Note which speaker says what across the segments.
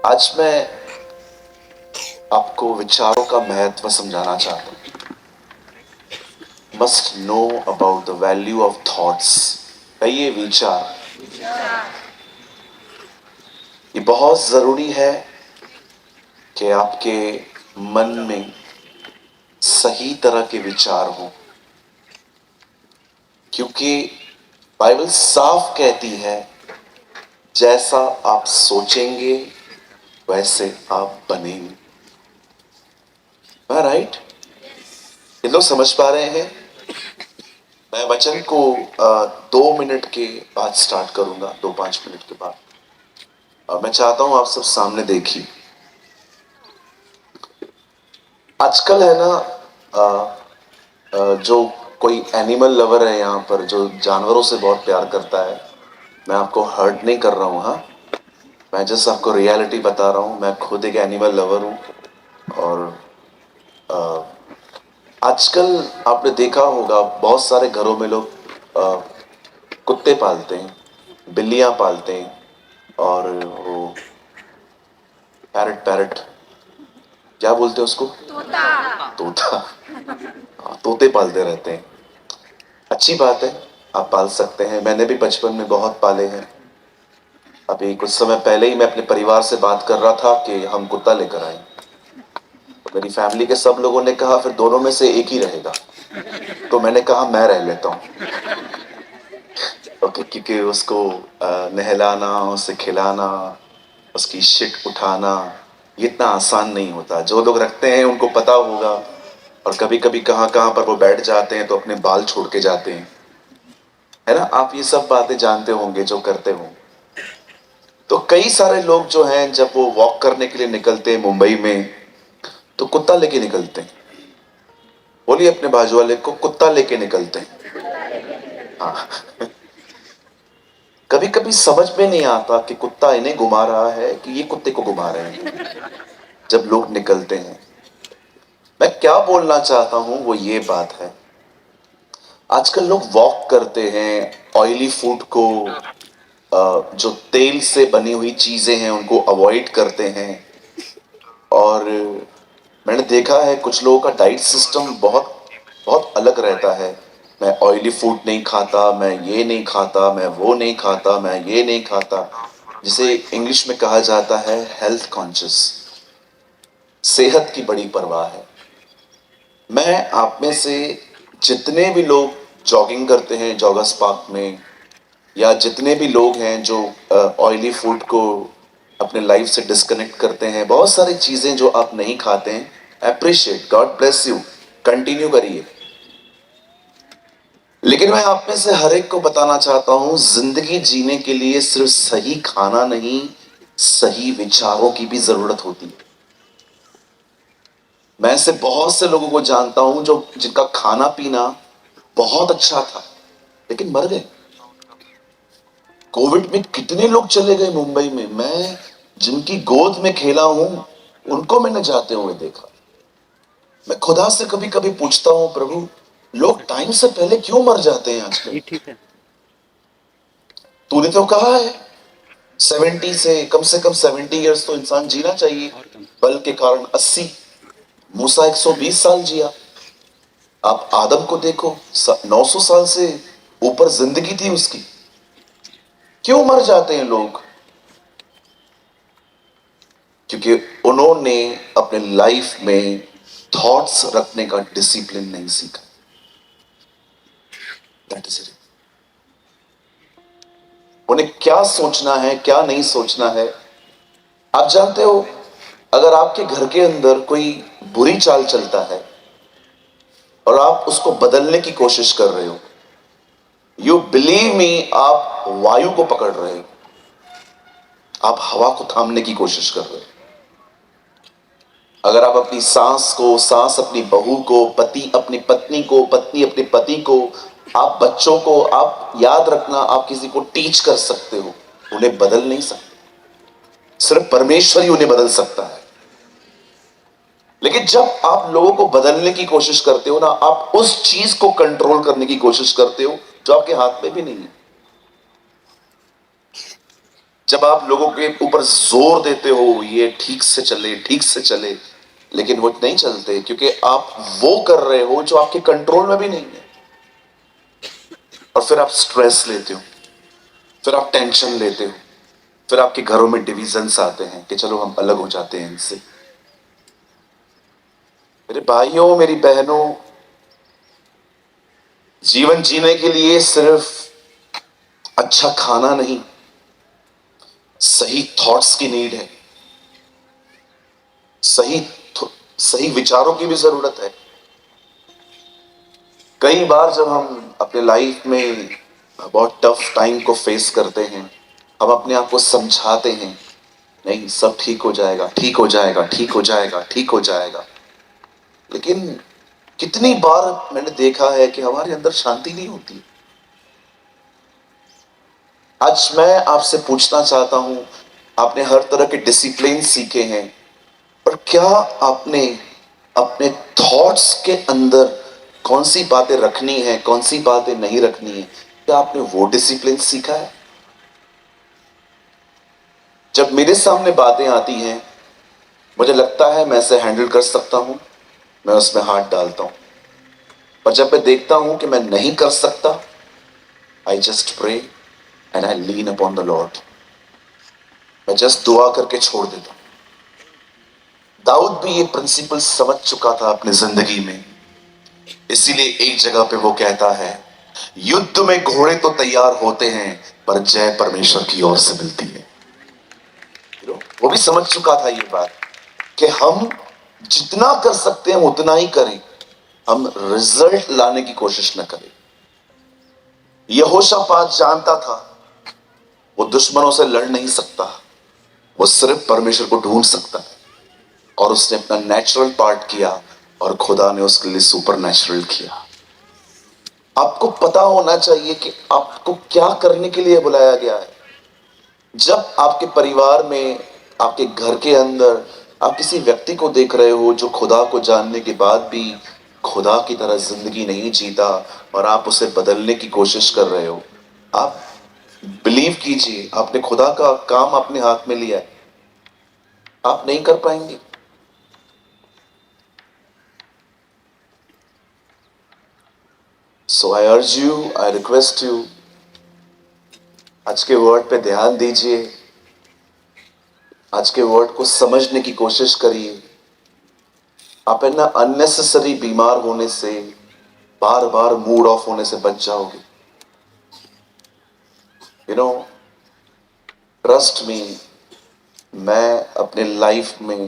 Speaker 1: आज मैं आपको विचारों का महत्व समझाना चाहता हूं। Must know about the value of thoughts. ये विचार ये बहुत जरूरी है कि आपके मन में सही तरह के विचार हों, क्योंकि बाइबल साफ कहती है जैसा आप सोचेंगे वैसे आप बनेंगे। राइट? ये लोग समझ पा रहे हैं? मैं वचन को 2 मिनट के बाद स्टार्ट करूंगा, 2-5 मिनट के बाद। मैं चाहता हूं आप सब सामने देखिए। आजकल है ना, जो कोई एनिमल लवर है यहाँ पर, जो जानवरों से बहुत प्यार करता है, मैं आपको हर्ट नहीं कर रहा हूँ। हाँ, मैं जस्ट आपको रियलिटी बता रहा हूँ। मैं खुद एक एनिमल लवर हूँ। और आजकल आपने देखा होगा बहुत सारे घरों में लोग कुत्ते पालते हैं, बिल्लियां पालते हैं, और वो पैरट पैरट क्या बोलते हैं उसको, तोता। तोते पालते रहते हैं। अच्छी बात है, आप पाल सकते हैं। मैंने भी बचपन में बहुत पाले हैं। अभी कुछ समय पहले ही मैं अपने परिवार से बात कर रहा था कि हम कुत्ता लेकर आए। तो मेरी फैमिली के सब लोगों ने कहा फिर दोनों में से एक ही रहेगा। तो मैंने कहा मैं रह लेता हूँ। ओके, क्योंकि उसको नहलाना, उसे खिलाना, उसकी शिट उठाना ये इतना आसान नहीं होता। जो लोग रखते हैं उनको पता होगा। और कभी कभी कहाँ कहाँ पर वो बैठ जाते हैं तो अपने बाल छोड़ के जाते हैं, है ना? आप ये सब बातें जानते होंगे जो करते हो। तो कई सारे लोग जो हैं जब वो वॉक करने के लिए निकलते हैं मुंबई में, तो कुत्ता लेके निकलते हैं। बोलिए अपने बाजू वाले को, कुत्ता लेके निकलते हैं। हाँ। कभी कभी समझ में नहीं आता कि कुत्ता इन्हें घुमा रहा है कि ये कुत्ते को घुमा रहे हैं जब लोग निकलते हैं। मैं क्या बोलना चाहता हूं वो ये बात है, आजकल लोग वॉक करते हैं, ऑयली फूड को, जो तेल से बनी हुई चीजें हैं उनको अवॉइड करते हैं। और मैंने देखा है कुछ लोगों का डाइट सिस्टम बहुत बहुत अलग रहता है। मैं ऑयली फूड नहीं खाता, मैं ये नहीं खाता, मैं वो नहीं खाता, मैं ये नहीं खाता, जिसे इंग्लिश में कहा जाता है हेल्थ कॉन्शियस। सेहत की बड़ी परवाह है। मैं आप में से जितने भी लोग जॉगिंग करते हैं जॉगर्स पार्क में, या जितने भी लोग हैं जो ऑयली फूड को अपने लाइफ से डिस्कनेक्ट करते हैं, बहुत सारी चीजें जो आप नहीं खाते हैं, appreciate, God bless you, continue करिए। लेकिन मैं आप में से हर एक को बताना चाहता हूं, जिंदगी जीने के लिए सिर्फ सही खाना नहीं, सही विचारों की भी जरूरत होती है। मैं ऐसे बहुत से लोगों को जानता हूं जो जिनका खाना पीना बहुत अच्छा था लेकिन मर गए। कोविड में कितने लोग चले गए मुंबई में। मैं जिनकी गोद में खेला हूं उनको मैंने जाते हुए देखा। मैं खुदा से कभी कभी पूछता हूं, प्रभु लोग टाइम से पहले क्यों मर जाते हैं आजकल? ठीक है, तूने तो कहा है 70 से कम 70 इयर्स तो इंसान जीना चाहिए। बल के कारण 80, मूसा 120 साल जिया। आप आदम को देखो, 900 साल से ऊपर जिंदगी थी उसकी। क्यों मर जाते हैं लोग? क्योंकि उन्होंने अपने लाइफ में थॉट्स रखने का डिसिप्लिन नहीं सीखा। That is it. उन्हें क्या सोचना है क्या नहीं सोचना है। आप जानते हो, अगर आपके घर के अंदर कोई बुरी चाल चलता है और आप उसको बदलने की कोशिश कर रहे हो, यू बिलीव मी, आप वायु को पकड़ रहे हो, आप हवा को थामने की कोशिश कर रहे हो। अगर आप अपनी सांस को, सांस अपनी बहू को, पति अपनी पत्नी को, पत्नी अपने पति को, आप बच्चों को, आप याद रखना, आप किसी को टीच कर सकते हो, उन्हें बदल नहीं सकते। सिर्फ परमेश्वर ही उन्हें बदल सकता है। लेकिन जब आप लोगों को बदलने की कोशिश करते हो ना, आप उस चीज को कंट्रोल करने की कोशिश करते हो जो आपके हाथ में भी नहीं है। जब जब आप लोगों के ऊपर जोर देते हो ये ठीक से चले ठीक से चले, लेकिन वो नहीं चलते क्योंकि आप वो कर रहे हो जो आपके कंट्रोल में भी नहीं है। और फिर आप स्ट्रेस लेते हो, फिर आप टेंशन लेते हो, फिर आपके घरों में डिविजन्स आते हैं कि चलो हम अलग हो जाते हैं इनसे। मेरे भाइयों मेरी बहनों, जीवन जीने के लिए सिर्फ अच्छा खाना नहीं, सही थॉट्स की नीड है, सही सही विचारों की भी जरूरत है। कई बार जब हम अपने लाइफ में बहुत टफ टाइम को फेस करते हैं, हम अपने आप को समझाते हैं नहीं सब ठीक हो जाएगा ठीक हो जाएगा ठीक हो जाएगा ठीक हो जाएगा, लेकिन कितनी बार मैंने देखा है कि हमारे अंदर शांति नहीं होती। आज मैं आपसे पूछना चाहता हूं, आपने हर तरह के डिसिप्लिन सीखे हैं, पर क्या आपने अपने थॉट्स के अंदर कौन सी बातें रखनी है कौन सी बातें नहीं रखनी है, क्या आपने वो डिसिप्लिन सीखा है? जब मेरे सामने बातें आती हैं, मुझे लगता है मैं इसे हैंडल कर सकता हूं, मैं उसमें हाथ डालता हूं। पर जब मैं देखता हूं कि मैं नहीं कर सकता, I just pray and I lean upon the Lord. मैं जस्ट दुआ करके छोड़ देता हूं। दाऊद भी ये प्रिंसिपल समझ चुका था अपनी जिंदगी में, इसीलिए एक जगह पे वो कहता है, युद्ध में घोड़े तो तैयार होते हैं पर जय परमेश्वर की ओर से मिलती है। वो भी समझ चुका था ये बात कि हम जितना कर सकते हैं उतना ही करें, हम रिजल्ट लाने की कोशिश न करें। यहोशापात जानता था वो दुश्मनों से लड़ नहीं सकता, वो सिर्फ परमेश्वर को ढूंढ सकता है, और उसने अपना नेचुरल पार्ट किया और खुदा ने उसके लिए सुपर नेचुरल किया। आपको पता होना चाहिए कि आपको क्या करने के लिए बुलाया गया है। जब आपके परिवार में, आपके घर के अंदर आप किसी व्यक्ति को देख रहे हो जो खुदा को जानने के बाद भी खुदा की तरह जिंदगी नहीं जीता और आप उसे बदलने की कोशिश कर रहे हो, आप बिलीव कीजिए आपने खुदा का काम अपने हाथ में लिया है, आप नहीं कर पाएंगे। सो आई urge you, I request you, आज के वर्ड पे ध्यान दीजिए, आज के वर्ड को समझने की कोशिश करिए। आप है ना अननेसेसरी बीमार होने से, बार बार मूड ऑफ होने से बच जाओगे। यू नो, ट्रस्ट मी, मैं अपने लाइफ में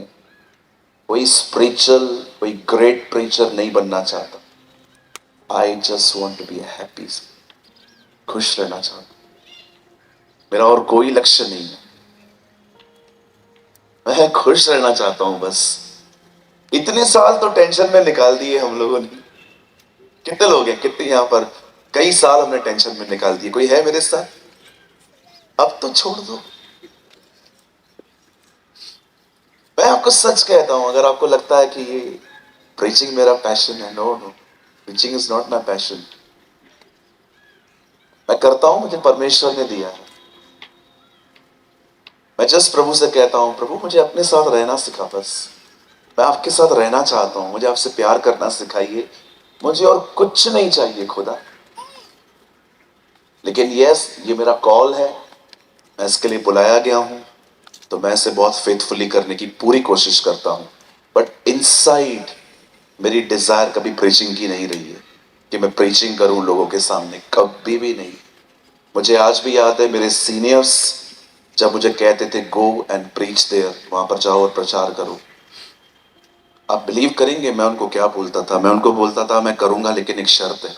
Speaker 1: कोई स्पिरिचुअल, कोई ग्रेट प्रीचर नहीं बनना चाहता। I just want to be happy, खुश रहना चाहता, मेरा और कोई लक्ष्य नहीं है, मैं खुश रहना चाहता हूं बस। इतने साल तो टेंशन में निकाल दिए हम लोगों ने, कितने लोग हैं, कितने यहां पर कई साल हमने टेंशन में निकाल दिए, कोई है मेरे साथ? अब तो छोड़ दो। मैं आपको सच कहता हूं, अगर आपको लगता है कि ये प्रीचिंग मेरा पैशन है, no no, preaching is not my passion. मैं करता हूं, मुझे परमेश्वर ने दिया है। मैं जस्ट प्रभु से कहता हूं, प्रभु मुझे अपने साथ रहना सिखा बस, मैं आपके साथ रहना चाहता हूं, मुझे आपसे प्यार करना सिखाइए, मुझे और कुछ नहीं चाहिए खुदा। लेकिन यस, ये मेरा कॉल है, मैं इसके लिए बुलाया गया हूं, तो मैं इसे बहुत फेथफुली करने की पूरी कोशिश करता हूं। बट इनसाइड मेरी डिजायर कभी प्रीचिंग की नहीं रही है कि मैं प्रीचिंग करूं लोगों के सामने, कभी भी नहीं। मुझे आज भी याद है मेरे सीनियर्स जब मुझे कहते थे गो एंड प्रीच देयर, वहां पर जाओ और प्रचार करो, आप बिलीव करेंगे मैं उनको क्या बोलता था? मैं उनको बोलता था मैं करूंगा लेकिन एक शर्त है।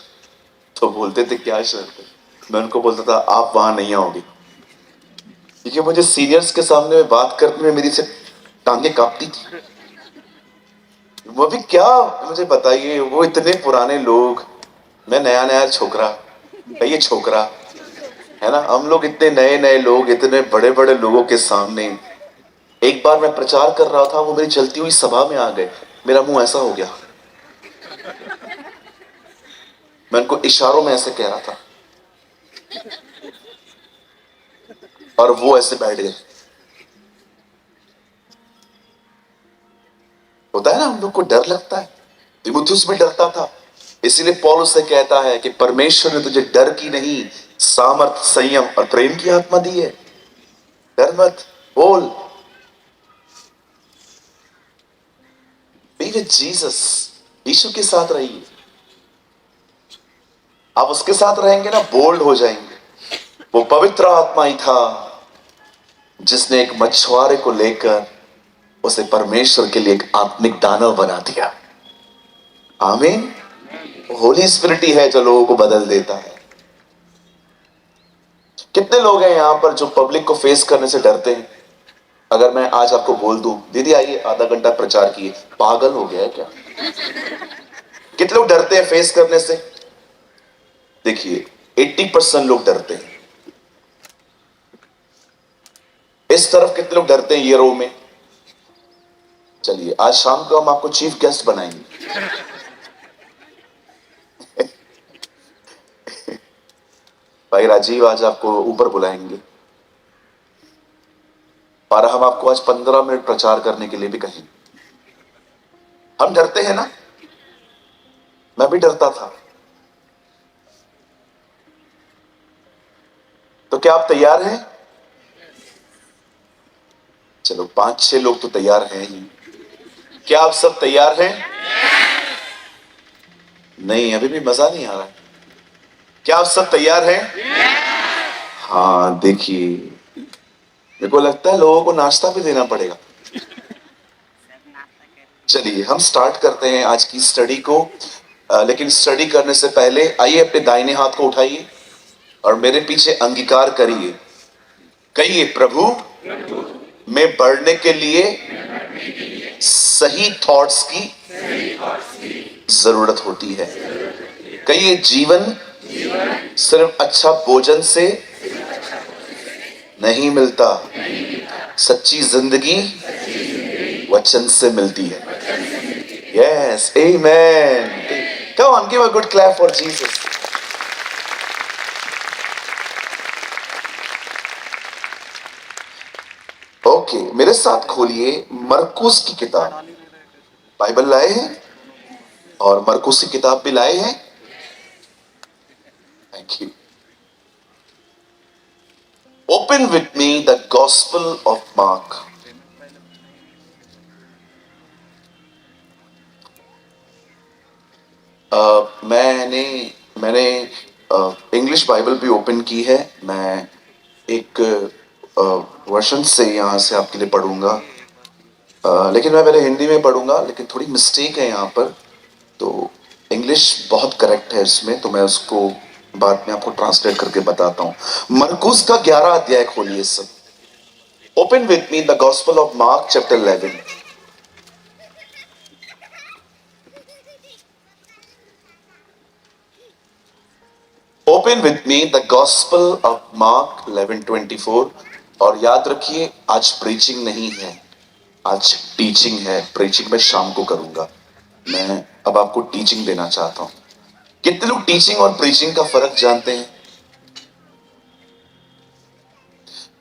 Speaker 1: तो बोलते थे क्या शर्त है? मैं उनको बोलता था आप वहां नहीं आओगे, क्योंकि मुझे सीनियर्स के सामने में बात करने में मेरी से टांगे कांपती थी। वो भी क्या, मुझे बताइए, वो इतने पुराने लोग, मैं नया नया छोकरा, ये छोकरा है ना, हम लोग इतने नए नए लोग इतने बड़े बड़े लोगों के सामने। एक बार मैं प्रचार कर रहा था, वो मेरी चलती हुई सभा में आ गए, मेरा मुंह ऐसा हो गया, मैं उनको इशारों में ऐसे कह रहा था, और वो ऐसे बैठ गए। होता है ना, हम लोग को डर लगता है। तीमुथियुस भी डरता था, इसीलिए पौलुस उससे कहता है कि परमेश्वर ने तुझे डर की नहीं, सामर्थ, संयम और प्रेम की आत्मा दी है। डर मत, बोल। बी विद जीसस, यीशु के साथ रहिए। आप उसके साथ रहेंगे ना, बोल्ड हो जाएंगे। वो पवित्र आत्मा ही था जिसने एक मछुआरे को लेकर उसे परमेश्वर के लिए एक आत्मिक दानव बना दिया। आमीन। होली स्पिरिट ही है जो लोगों को बदल देता है। कितने लोग हैं यहां पर जो पब्लिक को फेस करने से डरते हैं? अगर मैं आज आपको बोल दूं, दीदी आइए आधा घंटा प्रचार किए, पागल हो गया है क्या? कितने लोग डरते हैं फेस करने से? देखिए, 80% लोग डरते हैं। इस तरफ कितने लोग डरते हैं ये रो में? चलिए, आज शाम को हम आपको चीफ गेस्ट बनाएंगे। भाई राजीव आज आपको ऊपर बुलाएंगे और हम आपको आज 15 मिनट प्रचार करने के लिए भी कहेंगे। हम डरते हैं ना, मैं भी डरता था। तो क्या आप तैयार हैं? चलो, 5-6 लोग तो तैयार हैं ही। क्या आप सब तैयार हैं? नहीं, अभी भी मजा नहीं आ रहा है। क्या आप सब तैयार हैं? हाँ, देखिए, मेरे को लगता है लोगों को नाश्ता भी देना पड़ेगा। चलिए, हम स्टार्ट करते हैं आज की स्टडी को। लेकिन स्टडी करने से पहले आइए अपने दाहिने हाथ को उठाइए और मेरे पीछे अंगीकार करिए। कहिए, प्रभु में बढ़ने के लिए सही थॉट्स की जरूरत होती है। कहिए, जीवन सिर्फ अच्छा भोजन से नहीं मिलता, सच्ची जिंदगी वचन से मिलती है। Yes, amen. Come on, give a good clap for Jesus. Okay, मेरे साथ खोलिए मरकुस की किताब। बाइबल लाए हैं और मरकुस की किताब भी लाए हैं। Thank you. Open with me the gospel of mark. मैंने मैंने इंग्लिश बाइबल भी ओपन की है। मैं एक वर्षन से यहाँ से आपके लिए पढ़ूंगा, लेकिन मैं पहले हिंदी में पढ़ूंगा, लेकिन थोड़ी मिस्टेक है यहाँ पर, तो इंग्लिश बहुत करेक्ट है इसमें, तो मैं उसको बाद में आपको ट्रांसलेट करके बताता हूँ। मरकुस का 11 अध्याय खोलिए सब। Open with me the gospel of mark chapter 11। Open with me the gospel of mark 11:24। और याद रखिए, आज प्रीचिंग नहीं है, आज टीचिंग है। प्रीचिंग मैं शाम को करूंगा। मैं अब आपको टीचिंग देना चाहता हूं। कितने लोग टीचिंग और प्रीचिंग का फर्क जानते हैं?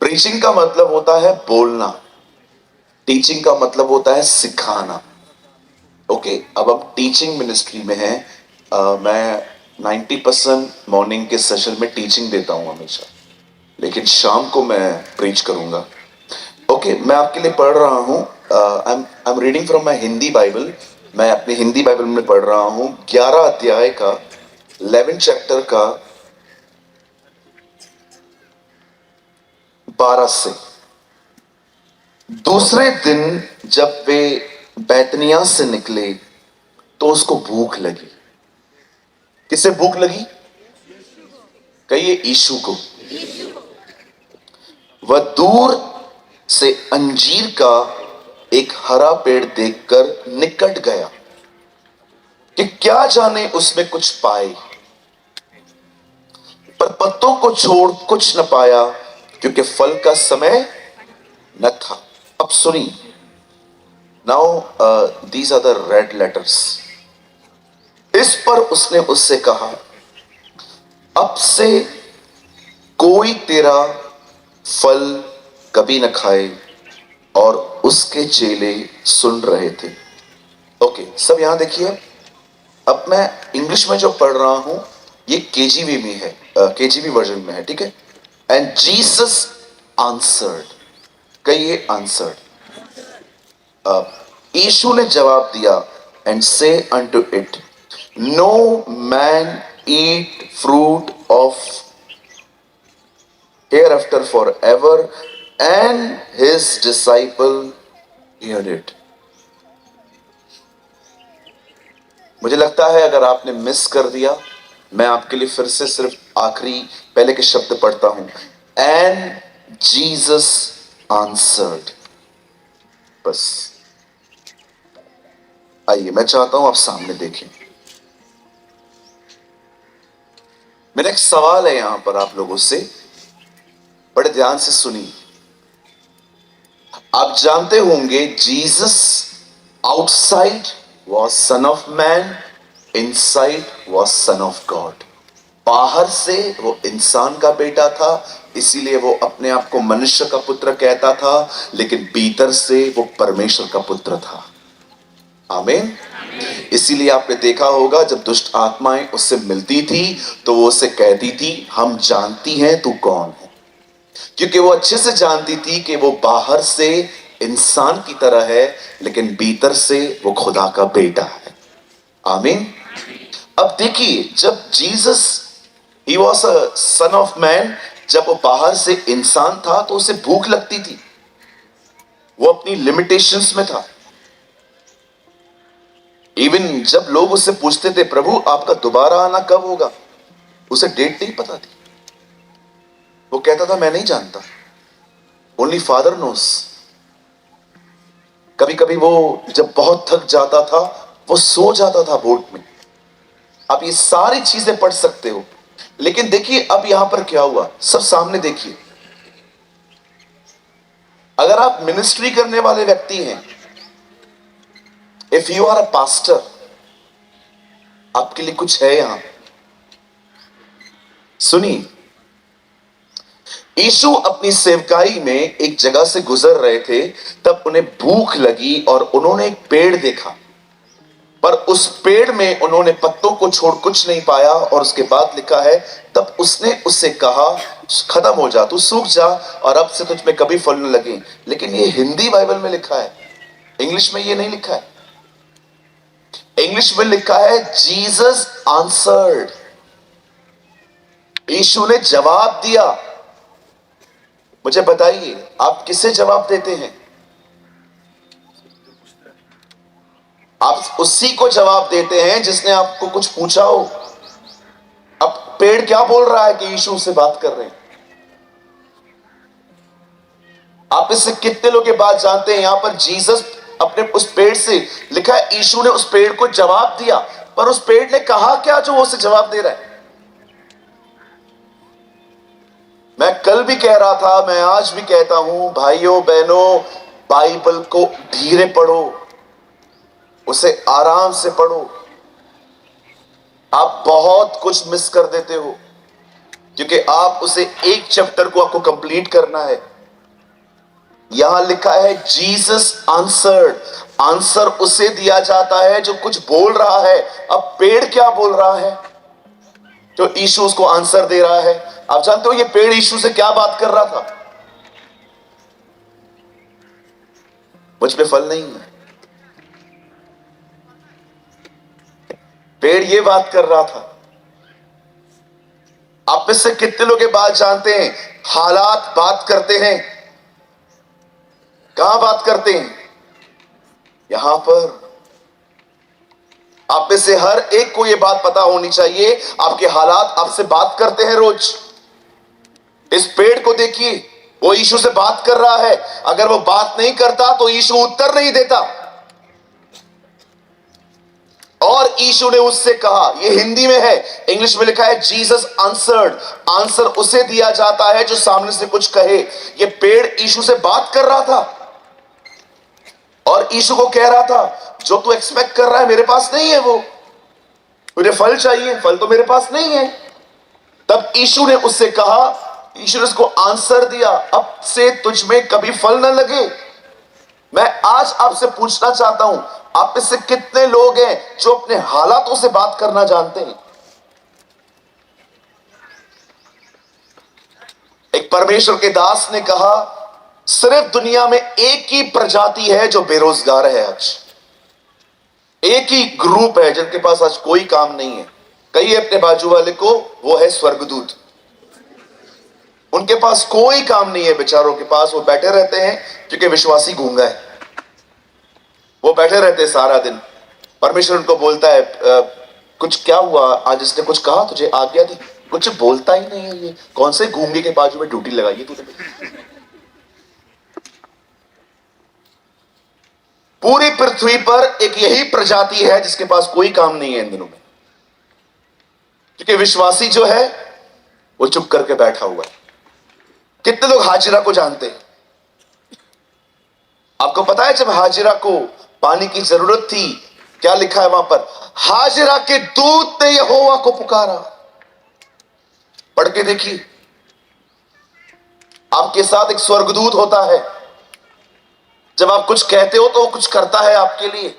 Speaker 1: प्रीचिंग का मतलब होता है बोलना, टीचिंग का मतलब होता है सिखाना। ओके, अब हम टीचिंग मिनिस्ट्री में हैं। मैं 90% मॉर्निंग के सेशन में टीचिंग देता हूं हमेशा, लेकिन शाम को मैं प्रीच करूंगा। ओके, मैं आपके लिए पढ़ रहा हूं। I am reading from my Hindi Bible. मैं अपनी हिंदी बाइबल में पढ़ रहा हूं 11 अध्याय का 11 चैप्टर का 12 से। दूसरे दिन जब वे बैतनिया से निकले तो उसको भूख लगी। किसे भूख लगी? कहिए, यीशु को। वह दूर से अंजीर का एक हरा पेड़ देखकर निकट गया कि क्या जाने उसमें कुछ पाए, पर पत्तों को छोड़ कुछ न पाया, क्योंकि फल का समय न था। अब सुनिए, now these are the red letters. इस पर उसने उससे कहा, अब से कोई तेरा फल कभी न खाए और उसके चेले सुन रहे थे। ओके, सब यहां देखिए। अब मैं इंग्लिश में जो पढ़ रहा हूं ये केजीवी में है, केजीवी वर्जन में है, ठीक है। एंड जीसस आंसर्ड, कहिए आंसर्ड। यीशु ने जवाब दिया and say unto it, no man eat fruit of hereafter forever, and his disciple heard it. मुझे लगता है अगर आपने मिस कर दिया, मैं आपके लिए फिर से सिर्फ आखिरी पहले के शब्द पढ़ता हूं, एंड जीसस आंसर्ड। बस आइए, मैं चाहता हूं आप सामने देखें। मेरा एक सवाल है यहां पर आप लोगों से, बड़े ध्यान से सुनिए। आप जानते होंगे Jesus outside was son of man, inside was son of God. बाहर से वो इंसान का बेटा था, इसीलिए वो अपने आप को मनुष्य का पुत्र कहता था, लेकिन भीतर से वो परमेश्वर का पुत्र था। आमीन। इसीलिए आपने देखा होगा जब दुष्ट आत्माएं उससे मिलती थी तो वो उसे कहती थी, हम जानती हैं तू कौन है, क्योंकि वो अच्छे से जानती थी कि वो बाहर से इंसान की तरह है, लेकिन भीतर से वो खुदा का बेटा है। आमीन। अब देखिए, जब Jesus he was a son of man, जब वो बाहर से इंसान था तो उसे भूख लगती थी, वो अपनी लिमिटेशंस में था। इवन जब लोग उससे पूछते थे, प्रभु आपका दोबारा आना कब होगा, उसे डेट नहीं पता थी। वो कहता था मैं नहीं जानता, ओनली फादर नोस। कभी कभी वो जब बहुत थक जाता था वो सो जाता था बोट में। आप ये सारी चीजें पढ़ सकते हो, लेकिन देखिए अब यहां पर क्या हुआ, सब सामने देखिए। अगर आप मिनिस्ट्री करने वाले व्यक्ति हैं, if you are a pastor, आपके लिए कुछ है यहां। सुनिए, यीशु अपनी सेवकाई में एक जगह से गुजर रहे थे, तब उन्हें भूख लगी और उन्होंने एक पेड़ देखा, पर उस पेड़ में उन्होंने पत्तों को छोड़ कुछ नहीं पाया। और उसके बाद लिखा है, तब उसने उससे कहा, खत्म हो जा, तू सूख जा और अब से तुझ में कभी फल न लगे। लेकिन ये हिंदी बाइबल में लिखा है, इंग्लिश में ये नहीं लिखा है। इंग्लिश में लिखा है जीसस आंसर्ड, यीशु ने जवाब दिया। मुझे बताइए आप किसे जवाब देते हैं? आप उसी को जवाब देते हैं जिसने आपको कुछ पूछा हो। अब पेड़ क्या बोल रहा है कि यीशु से बात कर रहे हैं? आप इससे कितने लोग ये बात जानते हैं? यहां पर जीसस अपने उस पेड़ से लिखा है, यीशु ने उस पेड़ को जवाब दिया, पर उस पेड़ ने कहा क्या जो वो उसे जवाब दे रहा है? मैं कल भी कह रहा था, मैं आज भी कहता हूं, भाइयों बहनों, बाइबल को धीरे पढ़ो, उसे आराम से पढ़ो। आप बहुत कुछ मिस कर देते हो, क्योंकि आप उसे एक चैप्टर को आपको कंप्लीट करना है। यहां लिखा है जीसस आंसर्ड, आंसर उसे दिया जाता है जो कुछ बोल रहा है। अब पेड़ क्या बोल रहा है तो यीशु उसको आंसर दे रहा है? आप जानते हो ये पेड़ यीशु से क्या बात कर रहा था? मुझ पे फल नहीं है। पेड़ ये बात कर रहा था। आप में से कितने लोग ये बात जानते हैं? हालात बात करते हैं। कहां बात करते हैं? यहां पर। आप में से हर एक को यह बात पता होनी चाहिए, आपके हालात आपसे बात करते हैं रोज। इस पेड़ को देखिए, वो यीशु से बात कर रहा है। अगर वो बात नहीं करता तो यीशु उत्तर नहीं देता। और यीशु ने उससे कहा, ये हिंदी में है, इंग्लिश में लिखा है जीसस आंसर्ड, आंसर उसे दिया जाता है जो सामने से कुछ कहे। ये पेड़ यीशु से बात कर रहा था और यीशु को कह रहा था, जो तू एक्सपेक्ट कर रहा है मेरे पास नहीं है, वो मुझे फल चाहिए, फल तो मेरे पास नहीं है। तब यीशु ने उससे कहा, ईश्वर उसको आंसर दिया, अब से तुझ में कभी फल न लगे। मैं आज आपसे पूछना चाहता हूं, आप में से कितने लोग हैं जो अपने हालातों से बात करना जानते हैं? एक परमेश्वर के दास ने कहा, सिर्फ दुनिया में एक ही प्रजाति है जो बेरोजगार है आज। एक ही ग्रुप है जिनके पास आज कोई काम नहीं है। कहिए अपने बाजू वाले को, वो है स्वर्गदूत। उनके पास कोई काम नहीं है बेचारों के पास, वो बैठे रहते हैं क्योंकि विश्वासी गूंगा है। वो बैठे रहते हैं सारा दिन। परमेश्वर उनको बोलता है, कुछ क्या हुआ आज, इसने कुछ कहा तुझे, आज्ञा दी, कुछ बोलता ही नहीं है। ये कौन से गूंगे के बाजू में ड्यूटी लगाई है तूने? पूरी पृथ्वी पर एक यही प्रजाति है जिसके पास कोई काम नहीं है इन दिनों में, क्योंकि विश्वासी जो है वो चुप करके बैठा हुआ है। कितने लोग हाजिरा को जानते हैं? आपको पता है जब हाजिरा को पानी की जरूरत थी, क्या लिखा है वहां पर? हाजिरा के दूत ने यहोवा को पुकारा। पढ़ के देखिए। आपके साथ एक स्वर्गदूत होता है। जब आप कुछ कहते हो तो वो कुछ करता है आपके लिए।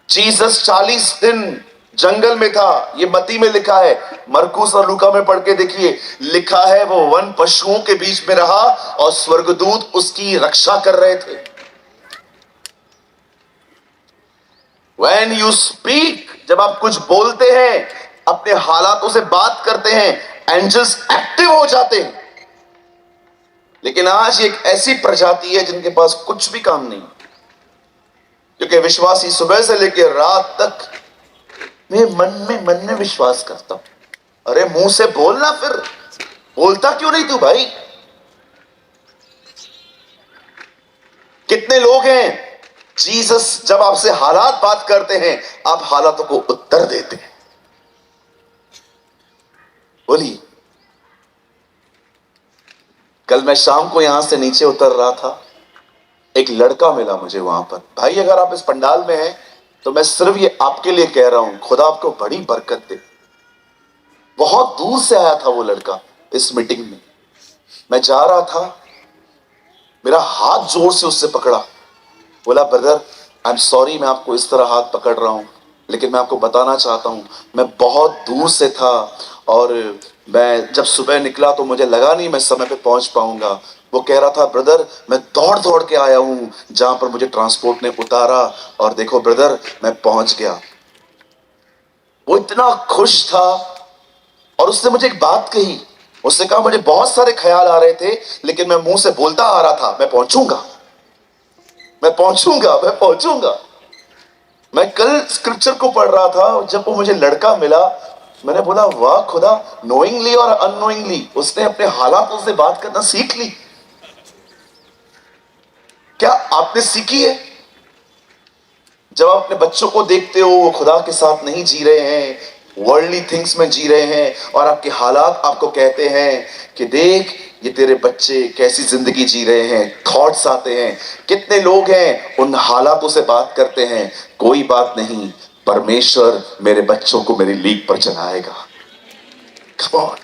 Speaker 1: जीसस 40 दिन जंगल में था, ये मत्ती में लिखा है। मरकुस और लूका में पढ़ के देखिए, लिखा है वो वन पशुओं के बीच में रहा और स्वर्गदूत उसकी रक्षा कर रहे थे। When you speak, जब आप कुछ बोलते हैं, अपने हालातों से बात करते हैं, एंजल्स एक्टिव हो जाते हैं। लेकिन आज एक ऐसी प्रजाति है जिनके पास कुछ भी काम नहीं, क्योंकि विश्वासी सुबह से लेकर रात तक मैं मन में विश्वास करता हूं। अरे मुंह से बोलना, फिर बोलता क्यों नहीं तू भाई? कितने लोग हैं, जीसस जब आपसे हालात बात करते हैं, आप हालातों को उत्तर देते हैं। बोलिए। कल मैं शाम को यहां से नीचे उतर रहा था, एक लड़का मिला मुझे वहां पर। भाई अगर आप इस पंडाल में हैं तो मैं सिर्फ ये आपके लिए कह रहा हूं, खुदा आपको बड़ी बरकत दे। बहुत दूर से आया था वो लड़का इस मीटिंग में। मैं जा रहा था, मेरा हाथ जोर से उससे पकड़ा, बोला ब्रदर आई एम सॉरी मैं आपको इस तरह हाथ पकड़ रहा हूं, लेकिन मैं आपको बताना चाहता हूं मैं बहुत दूर से था और मैं जब सुबह निकला तो मुझे लगा नहीं मैं समय पे पहुंच पाऊंगा। वो कह रहा था ब्रदर मैं दौड़ दौड़ के आया हूं जहां पर मुझे ट्रांसपोर्ट ने उतारा, और देखो ब्रदर मैं पहुंच गया। वो इतना खुश था और उसने मुझे एक बात कही। उसने कहा मुझे बहुत सारे ख्याल आ रहे थे लेकिन मैं मुंह से बोलता आ रहा था मैं पहुंचूंगा, मैं पहुंचूंगा, मैं पहुंचूंगा। मैं कल स्क्रिप्चर को पढ़ रहा था, जब वो मुझे लड़का मिला मैंने बोला वाह खुदा, नोइंगली और अननोइंगली उसने अपने हालातों से बात करना सीख ली। क्या आपने सीखी है? जब आप अपने बच्चों को देखते हो वो खुदा के साथ नहीं जी रहे हैं, वर्ल्डली थिंग्स में जी रहे हैं, और आपके हालात आपको कहते हैं कि देख ये तेरे बच्चे कैसी जिंदगी जी रहे हैं, थॉट्स आते हैं। कितने लोग हैं उन हालातों से बात करते हैं, कोई बात नहीं, परमेश्वर मेरे बच्चों को मेरी लीग पर चलाएगा। Come on,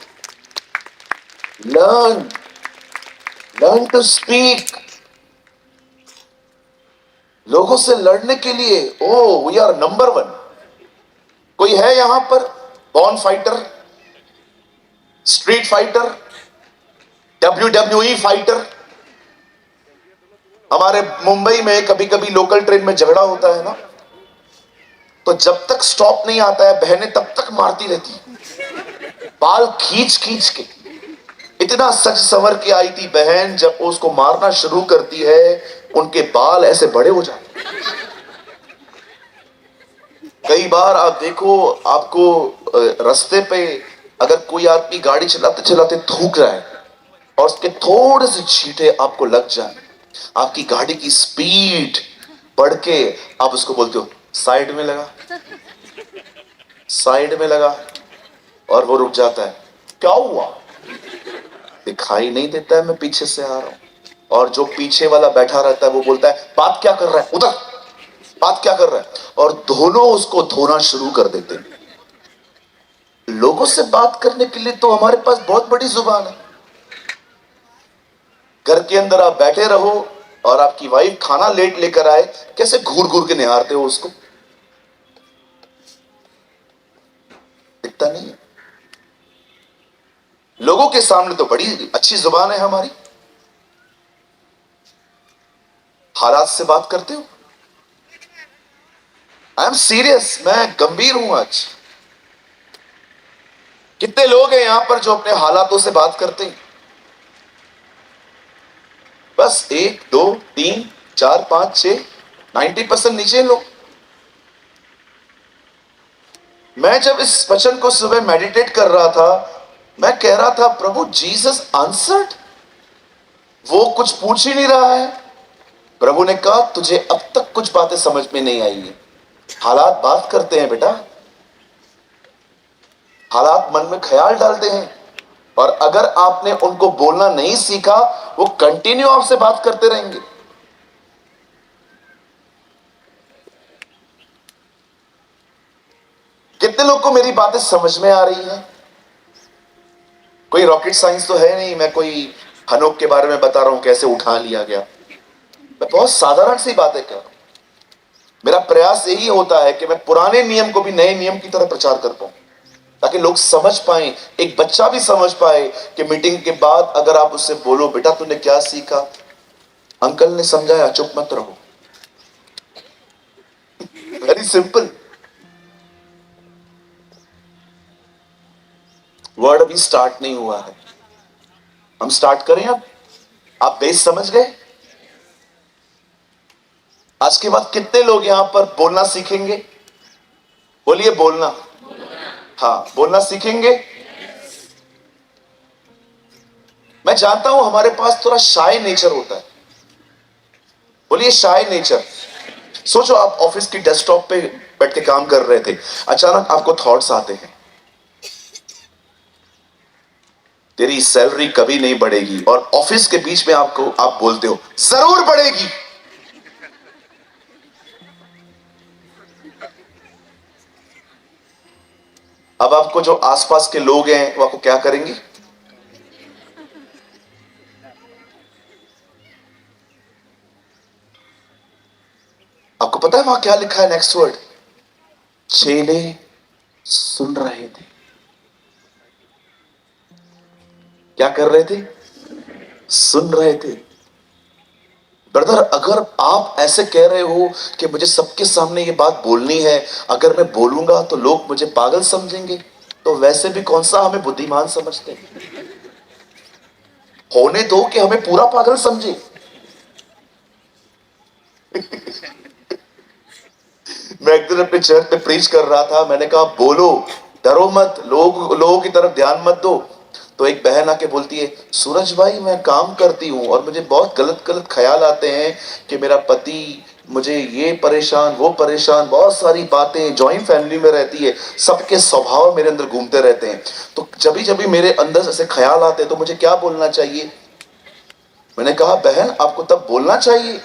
Speaker 1: learn to speak। लोगों से लड़ने के लिए वी आर नंबर 1। कोई है यहां पर born fighter, street fighter, WWE fighter? हमारे मुंबई में कभी कभी लोकल ट्रेन में झगड़ा होता है ना, तो जब तक स्टॉप नहीं आता है बहनें तब तक मारती रहती, बाल खींच खींच के। इतना सच संवर के आई थी बहन, जब वो उसको मारना शुरू करती है उनके बाल ऐसे बड़े हो जाते। कई बार आप देखो, आपको रास्ते पे अगर कोई आदमी गाड़ी चलाते चलाते थूक रहा है और उसके थोड़े से छींटे आपको लग जाए, आपकी गाड़ी की स्पीड बढ़ के आप उसको बोलते हो साइड में लगा, साइड में लगा, और वो रुक जाता है। क्या हुआ? दिखाई नहीं देता है मैं पीछे से आ रहा हूं। और जो पीछे वाला बैठा रहता है वो बोलता है बात क्या कर रहा है, उधर बात क्या कर रहा है, और दोनों उसको धोना शुरू कर देते हैं। लोगों से बात करने के लिए तो हमारे पास बहुत बड़ी जुबान है, घर के अंदर आप बैठे रहो और आपकी वाइफ खाना लेट लेकर आए, कैसे घूर घूर के निहारते हो उसको? दिखता नहीं है। लोगों के सामने तो बड़ी अच्छी जुबान है हमारी, हालात से बात करते हो। आई एम सीरियस, मैं गंभीर हूं आज। कितने लोग हैं यहां पर जो अपने हालातों से बात करते हैं? बस 1 2 3 4 5 6 90% नीचे लोग। मैं जब इस वचन को सुबह मेडिटेट कर रहा था, मैं कह रहा था प्रभु जीसस आंसर्ड, वो कुछ पूछ ही नहीं रहा है। प्रभु ने कहा तुझे अब तक कुछ बातें समझ में नहीं आई है। हालात बात करते हैं बेटा, हालात मन में ख्याल डालते हैं, और अगर आपने उनको बोलना नहीं सीखा, वो कंटिन्यू आपसे बात करते रहेंगे। कितने लोग को मेरी बातें समझ में आ रही हैं? कोई रॉकेट साइंस तो है नहीं, मैं कोई हनोक के बारे में बता रहा हूं कैसे उठा लिया गया। मैं बहुत साधारण सी बातें कर रहा हूं। मेरा प्रयास यही होता है कि मैं पुराने नियम को भी नए नियम की तरह प्रचार कर पाऊं, ताकि लोग समझ पाए, एक बच्चा भी समझ पाए कि मीटिंग के बाद अगर आप उससे बोलो बेटा तूने क्या सीखा, अंकल ने समझाया चुप मत रहो। Very simple. वर्ड अभी स्टार्ट नहीं हुआ है, हम स्टार्ट करें अब। आप बेस समझ गए? आज के बाद कितने लोग यहां पर बोलना सीखेंगे? बोलिए बोलना। हाँ, बोलना सीखेंगे। मैं जानता हूं हमारे पास थोड़ा शाय नेचर होता है। बोलिए शाय नेचर। सोचो आप ऑफिस की डेस्कटॉप पे बैठ के काम कर रहे थे, अचानक आपको थॉट्स आते हैं तेरी सैलरी कभी नहीं बढ़ेगी, और ऑफिस के बीच में आप बोलते हो जरूर बढ़ेगी। अब आपको जो आसपास के लोग हैं वो आपको क्या करेंगे? आपको पता है वहां क्या लिखा है? नेक्स्ट वर्ड, चेले सुन रहे थे। क्या कर रहे थे? सुन रहे थे। ब्रदर, अगर आप ऐसे कह रहे हो कि मुझे सबके सामने ये बात बोलनी है, अगर मैं बोलूंगा तो लोग मुझे पागल समझेंगे, तो वैसे भी कौन सा हमें बुद्धिमान समझते हैं? होने दो कि हमें पूरा पागल समझे। मैं एक दिन अपने चर्च पे प्रीच कर रहा था, मैंने कहा बोलो, डरो मत, लोगों की तरफ ध्यान मत दो। तो एक बहन आके बोलती है सूरज भाई मैं काम करती हूँ और मुझे बहुत गलत गलत ख्याल आते हैं कि मेरा पति मुझे ये परेशान वो परेशान, बहुत सारी बातें, जॉइंट फैमिली में रहती है, सबके स्वभाव मेरे अंदर घूमते रहते हैं, तो जब भी मेरे अंदर ऐसे ख्याल आते हैं तो मुझे क्या बोलना चाहिए? मैंने कहा बहन आपको तब बोलना चाहिए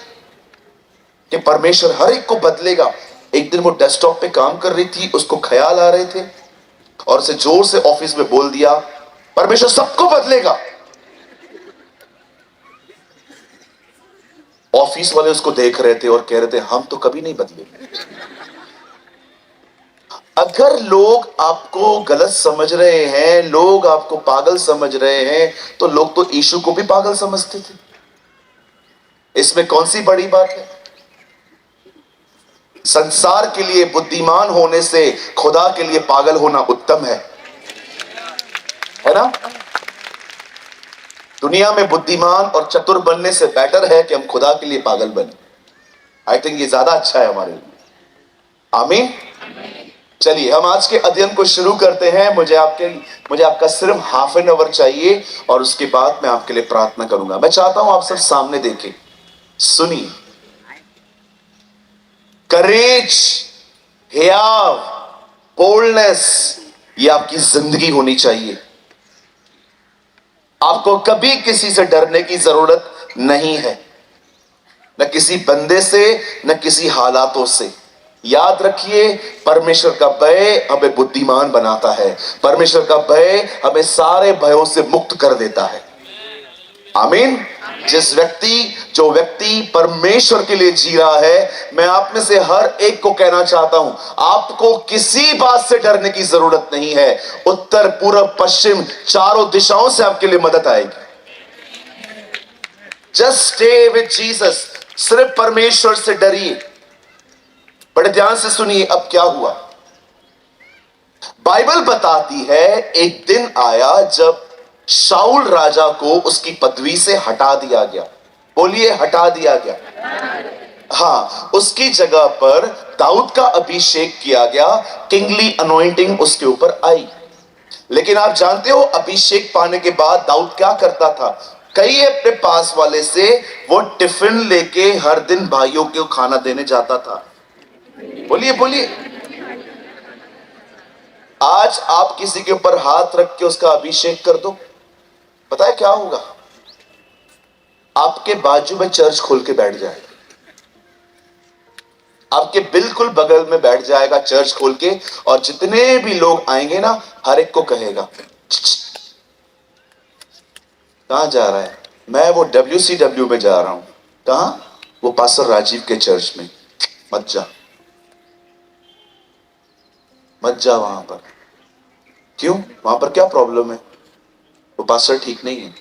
Speaker 1: कि परमेश्वर हर एक को बदलेगा। एक दिन वो डेस्कटॉप पे काम कर रही थी, उसको ख्याल आ रहे थे, और उसे जोर से ऑफिस में बोल दिया परमेश्वर सबको बदलेगा। ऑफिस वाले उसको देख रहे थे और कह रहे थे हम तो कभी नहीं बदले। अगर लोग आपको गलत समझ रहे हैं, लोग आपको पागल समझ रहे हैं, तो लोग तो यीशु को भी पागल समझते थे। इसमें कौन सी बड़ी बात है? संसार के लिए बुद्धिमान होने से खुदा के लिए पागल होना उत्तम है ना? दुनिया में बुद्धिमान और चतुर बनने से बेटर है कि हम खुदा के लिए पागल बने। आई थिंक ये ज्यादा अच्छा है हमारे लिए। आमीन। चलिए हम आज के अध्ययन को शुरू करते हैं। मुझे आपका सिर्फ हाफ एन आवर चाहिए और उसके बाद मैं आपके लिए प्रार्थना करूंगा। मैं चाहता हूं आप सब सामने देखें, सुनिए। करेज, हियाव, बोल्डनेस, ये आपकी जिंदगी होनी चाहिए। आपको कभी किसी से डरने की जरूरत नहीं है, न किसी बंदे से, न किसी हालातों से। याद रखिए, परमेश्वर का भय हमें बुद्धिमान बनाता है। परमेश्वर का भय हमें सारे भयों से मुक्त कर देता है। आमीन। जो व्यक्ति परमेश्वर के लिए जी रहा है, मैं आप में से हर एक को कहना चाहता हूं, आपको किसी बात से डरने की जरूरत नहीं है। उत्तर, पूर्व, पश्चिम, चारों दिशाओं से आपके लिए मदद आएगी। Just stay with Jesus. सिर्फ परमेश्वर से डरिए। बड़े ध्यान से सुनिए, अब क्या हुआ। बाइबल बताती है एक दिन आया जब शाऊल राजा को उसकी पदवी से हटा दिया गया। बोलिए, हटा दिया गया। हाँ, उसकी जगह पर दाऊद का अभिषेक किया गया। किंगली अनॉइंटिंग उसके ऊपर आई। लेकिन आप जानते हो, अभिषेक पाने के बाद दाऊद क्या करता था? कई अपने पास वाले से वो टिफिन लेके हर दिन भाइयों को खाना देने जाता था। बोलिए बोलिए। आज आप किसी के ऊपर हाथ रख के उसका अभिषेक कर दो, पता है क्या होगा? आपके बाजू में चर्च खोल के बैठ जाएगा। आपके बिल्कुल बगल में बैठ जाएगा चर्च खोल के, और जितने भी लोग आएंगे ना, हर एक को कहेगा, कहां जा रहा है? मैं वो WCW में जा रहा हूं। कहां? वो पास्टर राजीव के चर्च में। मत जा, मत जा वहां पर। क्यों? वहां पर क्या प्रॉब्लम है? वो पास्टर ठीक नहीं है।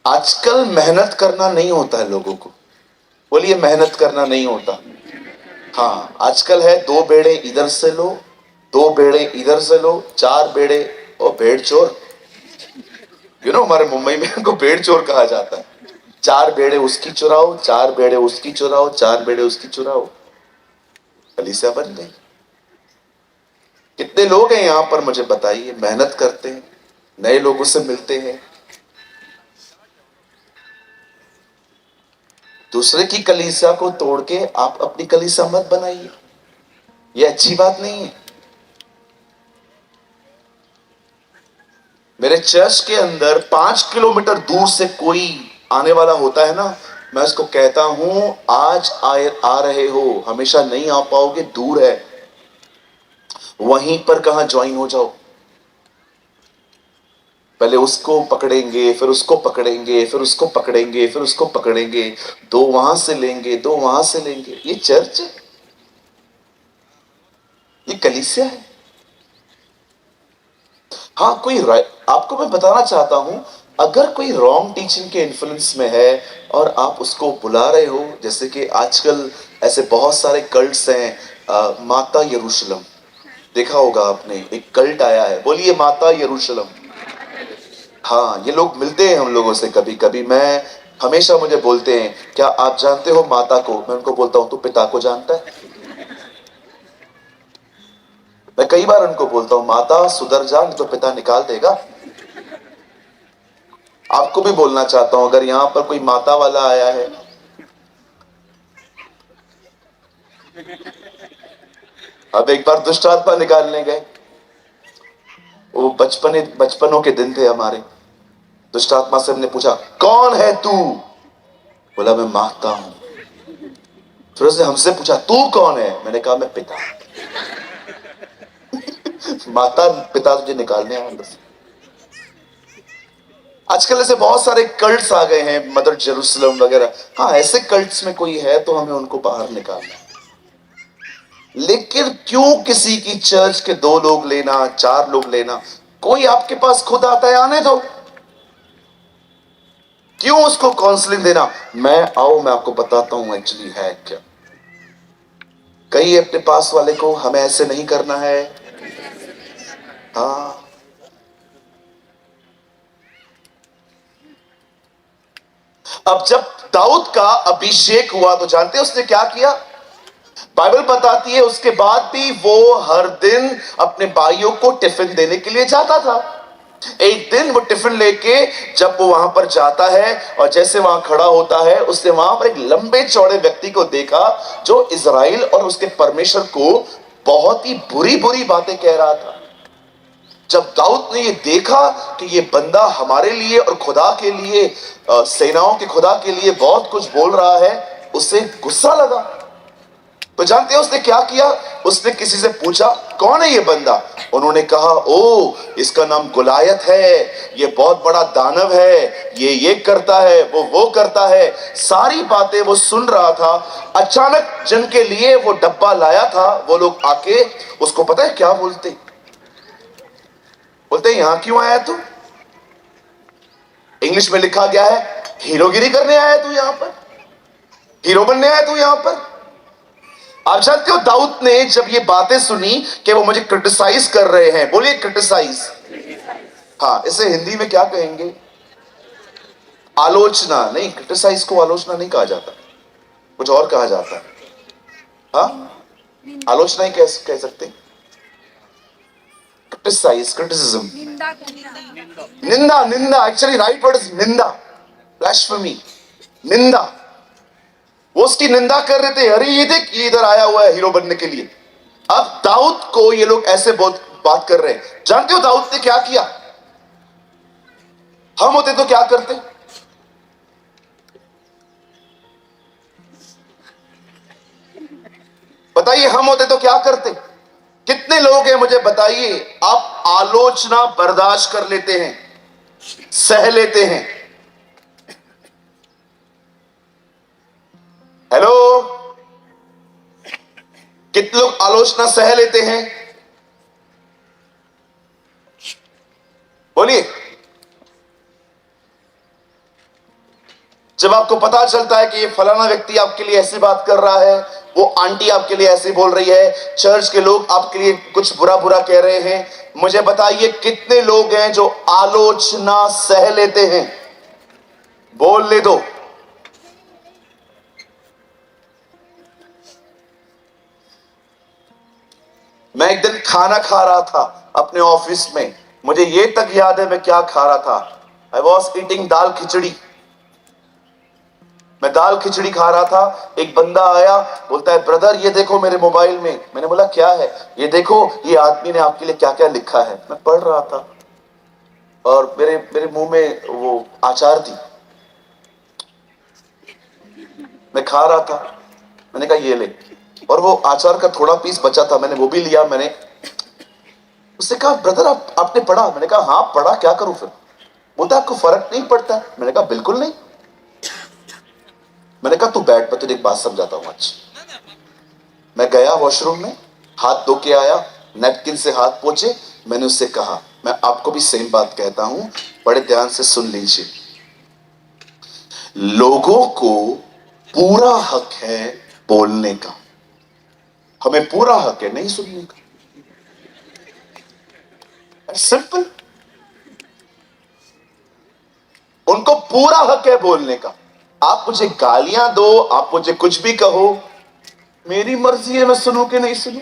Speaker 1: आजकल मेहनत करना नहीं होता है लोगों को। बोलिए, मेहनत करना नहीं होता। हाँ, आजकल है 2 बेड़े इधर से लो, 2 बेड़े इधर से लो, 4 बेड़े। और भेड़ चोर, हमारे मुंबई में इनको भेड़ चोर कहा जाता है। 4 बेड़े उसकी चुराओ, 4 बेड़े उसकी चुराओ, 4 बेड़े उसकी चुराओ। कलीसिया बन गई। कितने लोग हैं यहां पर, मुझे बताइए, मेहनत करते हैं, नए लोगों से मिलते हैं। दूसरे की कलीसिया को तोड़ के आप अपनी कलीसिया मत बनाइए, यह अच्छी बात नहीं है। मेरे चर्च के अंदर 5 किलोमीटर दूर से कोई आने वाला होता है ना, मैं उसको कहता हूं, आज आ रहे हो, हमेशा नहीं आ पाओगे, दूर है, वहीं पर कहां ज्वाइन हो जाओ। पहले उसको पकड़ेंगे, फिर उसको पकड़ेंगे, फिर उसको पकड़ेंगे, फिर उसको पकड़ेंगे, 2 वहां से लेंगे, 2 वहां से लेंगे। ये चर्च है? ये कलीसिया है? हाँ, आपको मैं बताना चाहता हूं, अगर कोई रॉन्ग टीचिंग के इन्फ्लुएंस में है और आप उसको बुला रहे हो, जैसे कि आजकल ऐसे बहुत सारे कल्ट्स हैं, माता यरूशलेम, देखा होगा आपने, एक कल्ट आया है। बोलिए, माता यरूशलेम। हाँ, ये लोग मिलते हैं हम लोगों से कभी कभी। मैं हमेशा, मुझे बोलते हैं, क्या आप जानते हो माता को? मैं उनको बोलता हूं, तू पिता को जानता है? मैं कई बार उनको बोलता हूं, माता सुधर जा, तो पिता निकाल देगा। आपको भी बोलना चाहता हूं, अगर यहां पर कोई माता वाला आया है, अब एक बार दुष्ट आत्मा निकालने गए, वो बचपनों के दिन थे हमारे। दुष्ट आत्मा से हमने पूछा, कौन है तू? बोला, मैं माता हूं। फिर उसने हमसे पूछा, तू कौन है? मैंने कहा, मैं पिता। माता पिता तुझे निकालने आया अंदर से। आजकल ऐसे बहुत सारे कल्ट्स आ गए हैं, मदर जेरूसलम वगैरह। हाँ, ऐसे कल्ट्स में कोई है तो हमें उनको बाहर निकालना है। लेकिन क्यों किसी की चर्च के 2 लोग लेना, 4 लोग लेना? कोई आपके पास खुद आता है, आने दो। क्यों उसको काउंसलिंग देना? मैं आपको बताता हूं एक्चुअली है क्या। कई अपने पास वाले को, हमें ऐसे नहीं करना है। हाँ, अब जब दाऊद का अभिषेक हुआ तो जानते हैं उसने क्या किया? बाइबल बताती है उसके बाद भी वो हर दिन अपने भाइयों को टिफिन देने के लिए जाता था। एक दिन वो टिफिन लेके जब वो वहां पर जाता है, और जैसे वहां खड़ा होता है, उसने वहां पर एक लंबे चौड़े व्यक्ति को देखा जो इजराइल और उसके परमेश्वर को बहुत ही बुरी बुरी बातें कह रहा था। जब दाऊद ने ये देखा कि ये बंदा हमारे लिए और खुदा के लिए, सेनाओं के खुदा के लिए बहुत कुछ बोल रहा है, उसे गुस्सा लगा। तो जानते हैं उसने क्या किया? उसने किसी से पूछा कौन है ये बंदा? उन्होंने कहा ओ, इसका नाम गुलायत है, ये बहुत बड़ा दानव है, ये करता है, वो करता है। सारी बातें वो सुन रहा था। अचानक जिनके लिए वो डब्बा लाया था वो लोग आके उसको पता है क्या बोलते? बोलते यहां क्यों आया तू? इंग्लिश में लिखा गया है हीरोगिरी करने आया तू यहां पर, हीरो बनने आया तू यहां पर। आप जानते हो दाऊद ने जब ये बातें सुनी कि वो मुझे क्रिटिसाइज कर रहे हैं, बोलिए क्रिटिसाइज। हाँ, इसे हिंदी में क्या कहेंगे? आलोचना। नहीं, क्रिटिसाइज को आलोचना नहीं कहा जाता, कुछ और कहा जाता है। हाँ, आलोचना ही कह सकते। क्रिटिसाइज, क्रिटिसिज्म, निंदा। निंदा एक्चुअली राइट वर्ड इज निंदा, ब्लास्फेमी, निंदा। वो उसकी निंदा कर रहे थे, अरे ये देख ये इधर आया हुआ है हीरो बनने के लिए। अब दाऊद को ये लोग ऐसे बहुत बात कर रहे हैं। जानते हो दाऊद ने क्या किया? हम होते तो क्या करते? बताइए, हम होते तो क्या करते? कितने लोग हैं मुझे बताइए, आप आलोचना बर्दाश्त कर लेते हैं, सह लेते हैं? हेलो, कितने लोग आलोचना सह लेते हैं? बोलिए। जब आपको पता चलता है कि ये फलाना व्यक्ति आपके लिए ऐसी बात कर रहा है, वो आंटी आपके लिए ऐसे बोल रही है, चर्च के लोग आपके लिए कुछ बुरा बुरा कह रहे हैं, मुझे बताइए कितने लोग हैं जो आलोचना सह लेते हैं? बोल ले दो। मैं एक दिन खाना खा रहा था अपने ऑफिस में, मुझे ये तक याद है मैं क्या खा रहा था। आई वॉज ईटिंग दाल खिचड़ी। मैं दाल खिचड़ी खा रहा था, एक बंदा आया, बोलता है ब्रदर ये देखो मेरे मोबाइल में। मैंने बोला क्या है? ये देखो ये आदमी ने आपके लिए क्या क्या लिखा है। मैं पढ़ रहा था और मेरे मेरे मुंह में वो अचार थी, मैं खा रहा था। मैंने कहा ये ले, और वो अचार का थोड़ा पीस बचा था, मैंने वो भी लिया। मैंने उससे कहा ब्रदर आपने पढ़ा? मैंने कहा हाँ पढ़ा, क्या करूं फिर? बोलता आपको फर्क नहीं पड़ता? मैंने कहा बिल्कुल नहीं। मैंने कहा तू बैठ, मैं तुझे एक बात समझाता हूं आज। मैं गया वॉशरूम में, हाथ धो के आया, नैपकिन से हाथ पोंछे। मैंने उससे कहा मैं आपको भी सेम बात कहता हूं, बड़े ध्यान से सुन लीजिए। लोगों को पूरा हक है बोलने का, हमें पूरा हक है नहीं सुनने का। सिंपल। उनको पूरा हक है बोलने का। आप मुझे गालियां दो, आप मुझे कुछ भी कहो, मेरी मर्जी है मैं सुनूं कि नहीं सुनूं।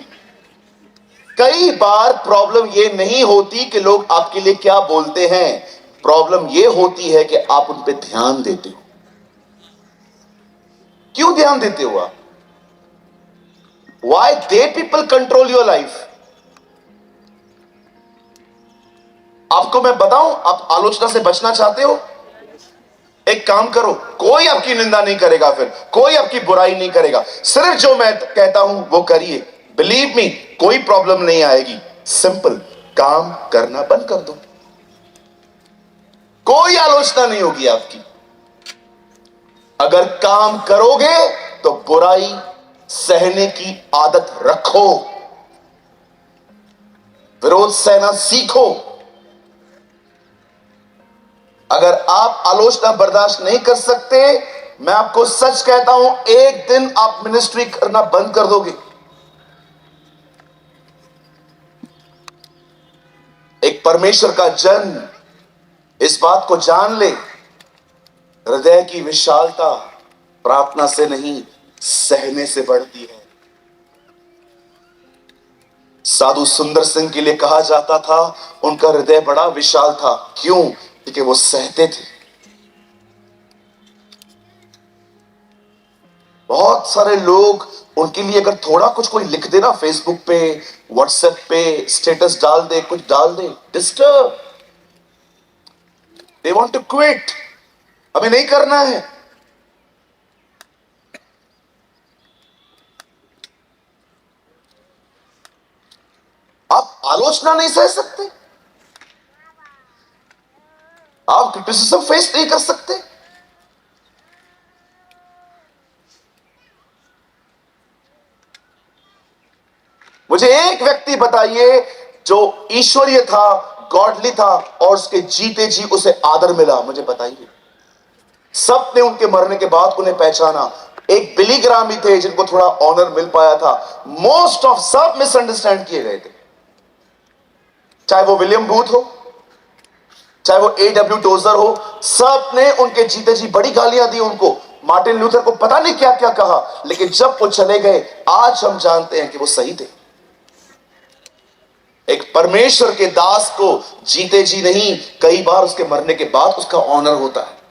Speaker 1: कई बार प्रॉब्लम ये नहीं होती कि लोग आपके लिए क्या बोलते हैं, प्रॉब्लम ये होती है कि आप उन पे ध्यान देते हो। क्यों ध्यान देते हो आप? Why they people control your life? आपको मैं बताऊं, आप आलोचना से बचना चाहते हो? एक काम करो, कोई आपकी निंदा नहीं करेगा, फिर कोई आपकी बुराई नहीं करेगा, सिर्फ जो मैं कहता हूं वो करिए। बिलीव मी, कोई प्रॉब्लम नहीं आएगी। सिंपल, काम करना बंद कर दो, कोई आलोचना नहीं होगी आपकी। अगर काम करोगे तो बुराई सहने की आदत रखो, विरोध सहना सीखो। अगर आप आलोचना बर्दाश्त नहीं कर सकते, मैं आपको सच कहता हूं, एक दिन आप मिनिस्ट्री करना बंद कर दोगे। एक परमेश्वर का जन इस बात को जान ले, हृदय की विशालता प्रार्थना से नहीं सहने से बढ़ती है। साधु सुंदर सिंह के लिए कहा जाता था उनका हृदय बड़ा विशाल था। क्यों? क्योंकि वो सहते थे। बहुत सारे लोग, उनके लिए अगर थोड़ा कुछ कोई लिख देना फेसबुक पे, व्हाट्सएप पे, स्टेटस डाल दे, कुछ डाल दे, disturb, they want to quit, हमें नहीं करना है। आलोचना नहीं सह सकते, आप क्रिटिसिज्म फेस नहीं कर सकते। मुझे एक व्यक्ति बताइए जो ईश्वरीय था, गॉडली था, और उसके जीते जी उसे आदर मिला, मुझे बताइए। सब ने उनके मरने के बाद उन्हें पहचाना। एक बिली ग्राम ही थे जिनको थोड़ा ऑनर मिल पाया था। मोस्ट ऑफ सब मिसअंडरस्टैंड किए गए थे, चाहे वो विलियम बूथ हो, चाहे वो A.W. टोजर हो, सब ने उनके जीते जी बड़ी गालियां दी उनको। मार्टिन लूथर को पता नहीं क्या क्या कहा, लेकिन जब वो चले गए आज हम जानते हैं कि वो सही थे। एक परमेश्वर के दास को जीते जी नहीं, कई बार उसके मरने के बाद उसका ऑनर होता है।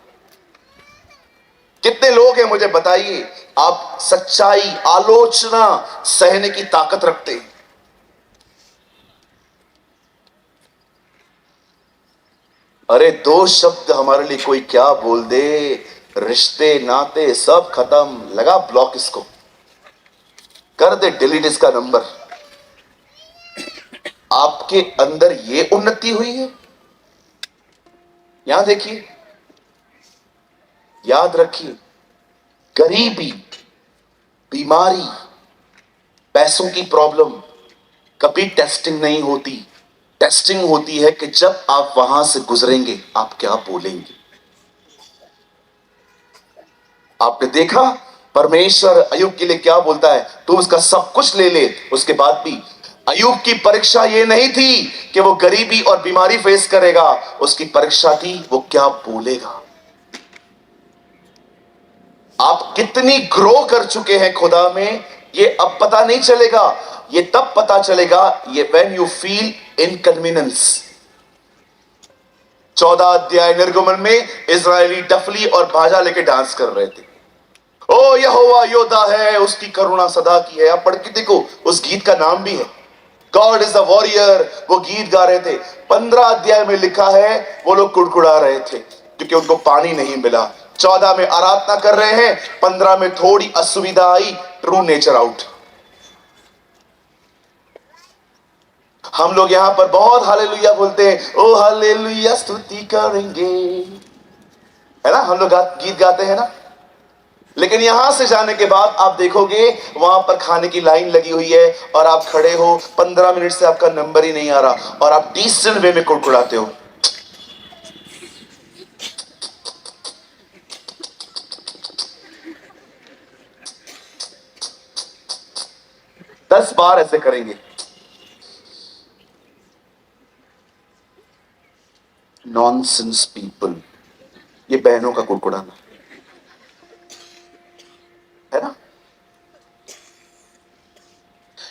Speaker 1: कितने लोग हैं मुझे बताइए, आप सच्चाई, आलोचना सहने की ताकत रखते हैं। अरे दो शब्द हमारे लिए कोई क्या बोल दे, रिश्ते नाते सब खत्म, लगा ब्लॉक, इसको कर दे डिलीट इसका नंबर। आपके अंदर ये उन्नति हुई है। यहां देखिए, याद रखिए, गरीबी, बीमारी, पैसों की प्रॉब्लम कभी टेस्टिंग नहीं होती। टेस्टिंग होती है कि जब आप वहां से गुजरेंगे आप क्या बोलेंगे। आपने देखा परमेश्वर अय्यूब के लिए क्या बोलता है, तू उसका सब कुछ ले ले। उसके बाद भी अय्यूब की परीक्षा ये नहीं थी कि वो गरीबी और बीमारी फेस करेगा, उसकी परीक्षा थी वो क्या बोलेगा। आप कितनी ग्रो कर चुके हैं खुदा में, ये अब पता नहीं चलेगा, ये तब पता चलेगा, ये व्हेन यू फील इनकन्वीनियंस। 14 अध्याय निर्गमन में इजरायली डफली और बाजा लेके डांस कर रहे थे। ओ यहोवा योद्धा है, उसकी करुणा सदा की है। आप पढ़ के देखो, उस गीत का नाम भी है गॉड इज अ वॉरियर। वो गीत गा रहे थे। 15 अध्याय में लिखा है वो लोग कुड़कुड़ा रहे थे क्योंकि उनको पानी नहीं मिला। 14 में आराधना कर रहे हैं, 15 में थोड़ी असुविधा आई, ट्रू नेचर आउट। हम लोग यहां पर बहुत हालेलुया बोलते हैं, ओ हालेलुया स्तुति करेंगे, है ना, हम लोग गीत गाते हैं ना। लेकिन यहां से जाने के बाद आप देखोगे वहां पर खाने की लाइन लगी हुई है और आप खड़े हो, 15 मिनट से आपका नंबर ही नहीं आ रहा और आप डिसेंट वे में कुड़कुड़ाते हो। दस बार ऐसे करेंगे। नॉनसेंस पीपल, ये बहनों का कुड़कुड़ाना है ना।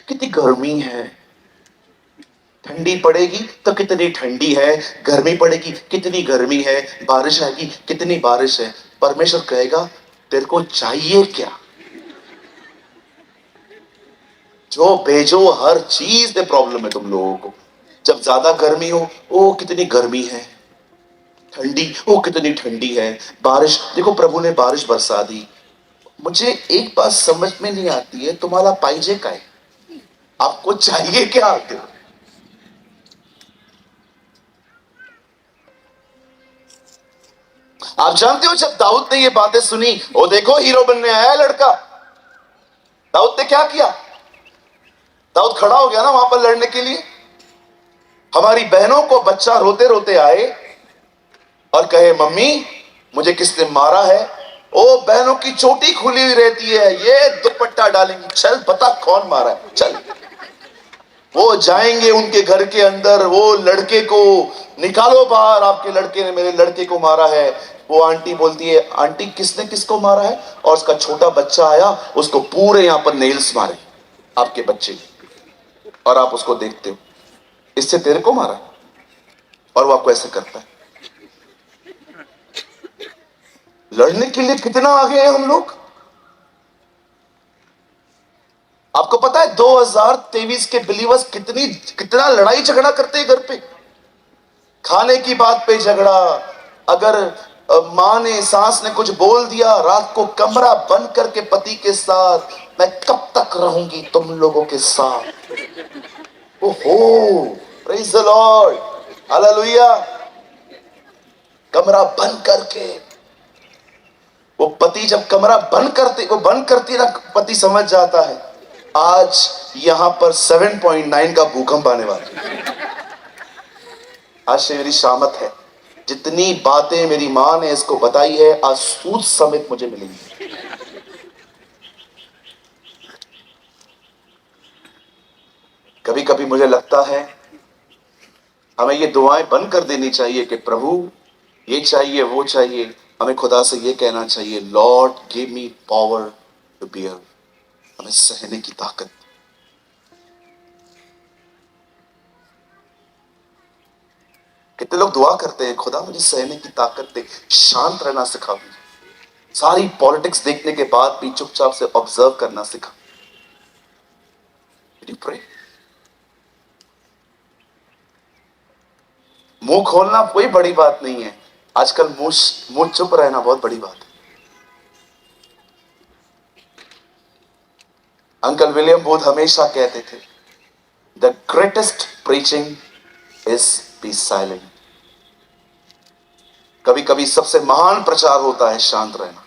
Speaker 1: कितनी गर्मी है, ठंडी पड़ेगी तो कितनी ठंडी है, गर्मी पड़ेगी कितनी गर्मी है, बारिश आएगी कितनी बारिश है। परमेश्वर कहेगा तेरे को चाहिए क्या, जो भेजो। हर चीज में प्रॉब्लम है तुम लोगों को। जब ज्यादा गर्मी हो, ओ कितनी गर्मी है, ठंडी, ओ कितनी ठंडी है, बारिश, देखो प्रभु ने बारिश बरसा दी। मुझे एक बात समझ में नहीं आती है, तुम्हारा पाइजे का है, आपको चाहिए क्या आखिर। आप जानते हो जब दाऊद ने ये बातें सुनी, ओ देखो हीरो बनने आया लड़का, दाऊद ने क्या किया, दाऊद खड़ा हो गया ना वहां पर लड़ने के लिए। हमारी बहनों को बच्चा रोते रोते आए और कहे मम्मी मुझे किसने मारा है, ओ बहनों की चोटी खुली हुई रहती है, ये दुपट्टा डालेंगी, चल बता कौन मारा है, चल। वो जाएंगे उनके घर के अंदर, वो लड़के को निकालो बाहर, आपके लड़के ने मेरे लड़के को मारा है। वो आंटी बोलती है आंटी किसने किसको मारा है, और उसका छोटा बच्चा आया, उसको पूरे यहां पर नेल्स मारे आपके बच्चे, और आप उसको देखते हो इससे तेरे को मारा, और वो आपको ऐसे करता है। लड़ने के लिए कितना आगे हैं हम लोग। आपको पता है 2023 के बिलीवर्स कितना लड़ाई झगड़ा करते हैं घर पे, खाने की बात पे झगड़ा। अगर माँ ने, सास ने कुछ बोल दिया, रात को कमरा बंद करके पति के साथ, मैं कब तक रहूंगी तुम लोगों के साथ। ओहो, प्रेज द लॉर्ड, हालेलुया। कमरा बंद करके, वो पति जब कमरा बंद करती ना, पति समझ जाता है आज यहां पर 7.9 का भूकंप आने वाला है। आज से मेरी शामत है, जितनी बातें मेरी मां ने इसको बताई है आज सूद समेत मुझे मिलेंगी। कभी कभी मुझे लगता है हमें ये दुआएं बंद कर देनी चाहिए कि प्रभु ये चाहिए वो चाहिए। हमें खुदा से ये कहना चाहिए, Lord give me power to bear, हमें सहने की ताकत। कितने लोग दुआ करते हैं, खुदा मुझे सहने की ताकत दे, शांत रहना सिखा मुझे, सारी पॉलिटिक्स देखने के बाद भी चुपचाप से ऑब्जर्व करना सिखा। प्रे, मुंह खोलना कोई बड़ी बात नहीं है, आजकल मुंह चुप रहना बहुत बड़ी बात है। अंकल विलियम बोध हमेशा कहते थे, the greatest preaching is be silent. कभी कभी सबसे महान प्रचार होता है शांत रहना,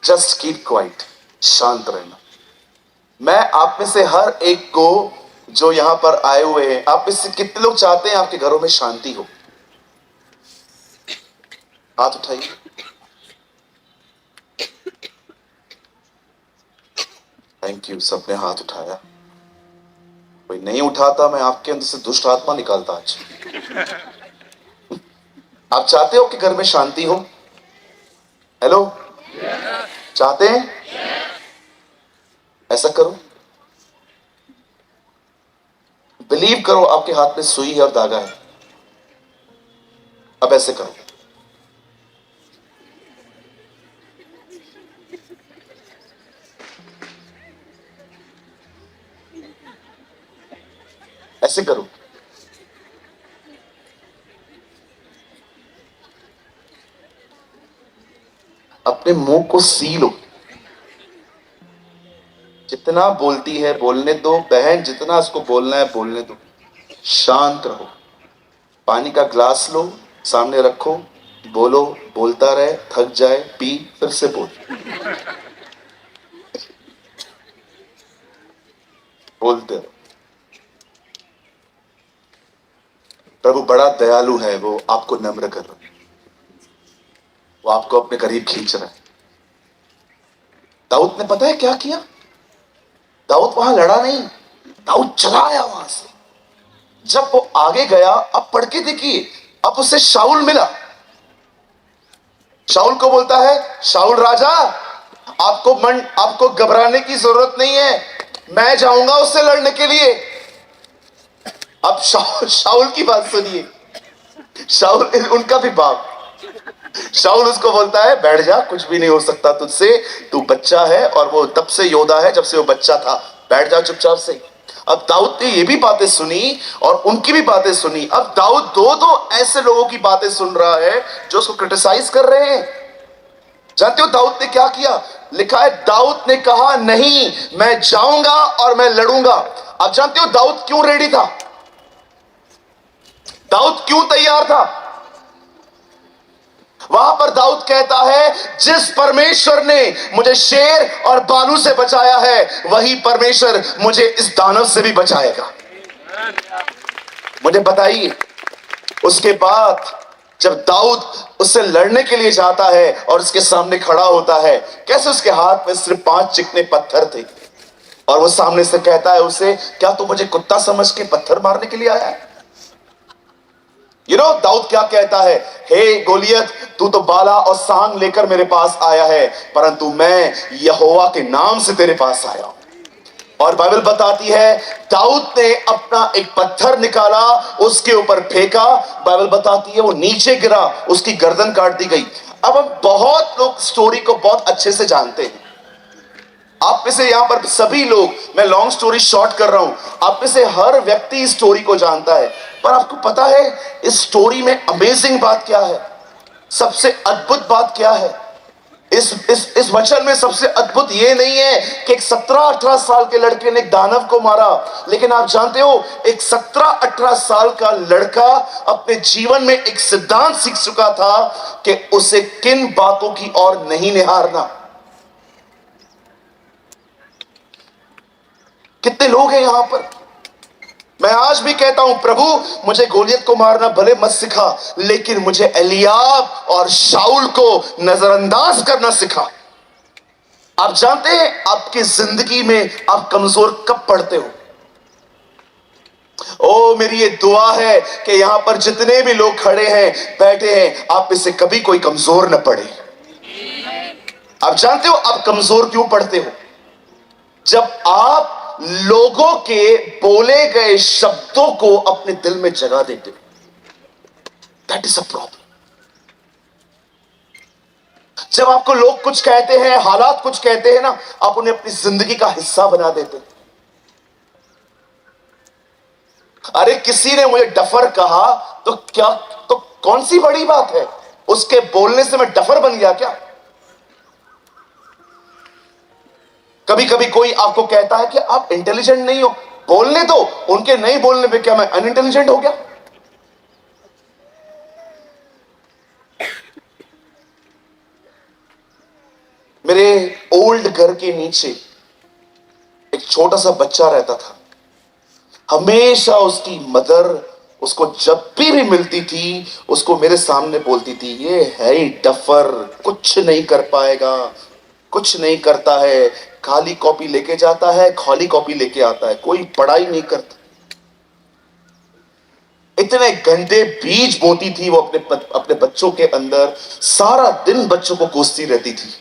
Speaker 1: जस्ट कीप क्वाइट, शांत रहना। मैं आप में से हर एक को जो यहां पर आए हुए हैं, आप में से कितने लोग चाहते हैं आपके घरों में शांति हो? हाथ उठाइए। थैंक यू, सबने हाथ उठाया। कोई नहीं उठाता, मैं आपके अंदर से दुष्ट आत्मा निकालता आज। आप चाहते हो कि घर में शांति हो? हेलो, चाहते हैं? ऐसा करो, बिलीव करो, आपके हाथ में सुई है और धागा है। अब ऐसे करो, ऐसे करो। अपने मुंह को सी लो। जितना बोलती है बोलने दो बहन, जितना उसको बोलना है बोलने दो, शांत रहो। पानी का ग्लास लो, सामने रखो, बोलो, बोलता रहे, थक जाए पी, फिर से बोल, बोलते रहो। प्रभु बड़ा दयालु है, वो आपको नम्र कर रहा है, वो आपको अपने करीब खींच रहा है। दाऊद ने पता है क्या किया? दाऊद वहां लड़ा नहीं, दाऊद चला आया वहां से। जब वो आगे गया, अब पढ़ के देखिए, अब उसे शाऊल मिला। शाऊल को बोलता है, शाऊल राजा, आपको घबराने की जरूरत नहीं है, मैं जाऊंगा उससे लड़ने के लिए। अब शाऊल की बात सुनिए, शाऊल उनका भी बाप। शाऊल उसको बोलता है, बैठ जा, कुछ भी नहीं हो सकता तुझसे, तू बच्चा है, और वो तब से योद्धा है जब से वो बच्चा था, बैठ जा चुपचाप से। अब दाऊद ने ये भी बातें सुनी और उनकी भी बातें सुनी। अब दाऊद दो ऐसे लोगों की बातें सुन रहा है जो उसको क्रिटिसाइज कर रहे हैं। जानते हो दाऊद ने क्या किया? लिखा है, दाऊद ने कहा, नहीं, मैं जाऊंगा और मैं लड़ूंगा। अब जानते हो दाऊद क्यों रेडी था? दाऊद क्यों तैयार था? वहां पर दाऊद कहता है, जिस परमेश्वर ने मुझे शेर और भालू से बचाया है, वही परमेश्वर मुझे इस दानव से भी बचाएगा। मुझे बताइए, उसके बाद जब दाऊद उससे लड़ने के लिए जाता है और उसके सामने खड़ा होता है, कैसे उसके हाथ में सिर्फ 5 चिकने पत्थर थे, और वो सामने से कहता है उसे, क्या तू मुझे कुत्ता समझ के पत्थर मारने के लिए आया है? दाऊद क्या कहता है, हे गोलियत, तू तो बाला और सांग लेकर मेरे पास आया है, परंतु मैं यहोवा के नाम से तेरे पास आया हूं। और बाइबल बताती है, दाऊद ने अपना एक पत्थर निकाला, उसके ऊपर फेंका, बाइबल बताती है वो नीचे गिरा, उसकी गर्दन काट दी गई। अब बहुत लोग स्टोरी को बहुत अच्छे से जानते हैं। आप में से यहां पर सभी लोग, मैं लॉन्ग स्टोरी शॉर्ट कर रहा हूं, आप में से हर व्यक्ति इस स्टोरी को जानता है। पर आपको पता है इस स्टोरी में अमेजिंग बात क्या है? सबसे अद्भुत बात क्या है? इस वचन में सबसे अद्भुत ये नहीं है कि एक 17-18 साल के लड़के ने एक दानव को मारा, लेकिन आप जानते हो एक 17-18 साल का लड़का अपने जीवन में एक सिद्धांत सीख चुका था कि उसे किन बातों की ओर नहीं निहारना। कितने लोग हैं यहां पर, मैं आज भी कहता हूं प्रभु मुझे गोलियत को मारना भले मत सिखा, लेकिन मुझे एलियाब और शाऊल को नजरअंदाज करना सिखा। आप जानते हैं आपकी जिंदगी में आप कमजोर कब पड़ते हो? ओ मेरी ये दुआ है कि यहां पर जितने भी लोग खड़े हैं बैठे हैं, आप इससे कभी कोई कमजोर न पड़े। आप जानते हो आप कमजोर क्यों पड़ते हो? जब आप लोगों के बोले गए शब्दों को अपने दिल में जगा देते हो, दैट इज अ प्रॉब्लम। जब आपको लोग कुछ कहते हैं, हालात कुछ कहते हैं ना, आप उन्हें अपनी जिंदगी का हिस्सा बना देते हैं। अरे किसी ने मुझे डफर कहा तो क्या, तो कौन सी बड़ी बात है? उसके बोलने से मैं डफर बन गया क्या? कभी कभी कोई आपको कहता है कि आप इंटेलिजेंट नहीं हो, बोलने दो, उनके नहीं बोलने पे क्या मैं अनइंटेलिजेंट हो गया? मेरे ओल्ड घर के नीचे एक छोटा सा बच्चा रहता था। हमेशा उसकी मदर उसको जब भी मिलती थी उसको मेरे सामने बोलती थी, ये है ही डफर, कुछ नहीं कर पाएगा, कुछ नहीं करता है, खाली कॉपी लेके जाता है, खाली कॉपी लेके आता है, कोई पढ़ाई नहीं करता। इतने गंदे बीज बोती थी वो अपने बच्चों के अंदर, सारा दिन बच्चों को कोसती रहती थी।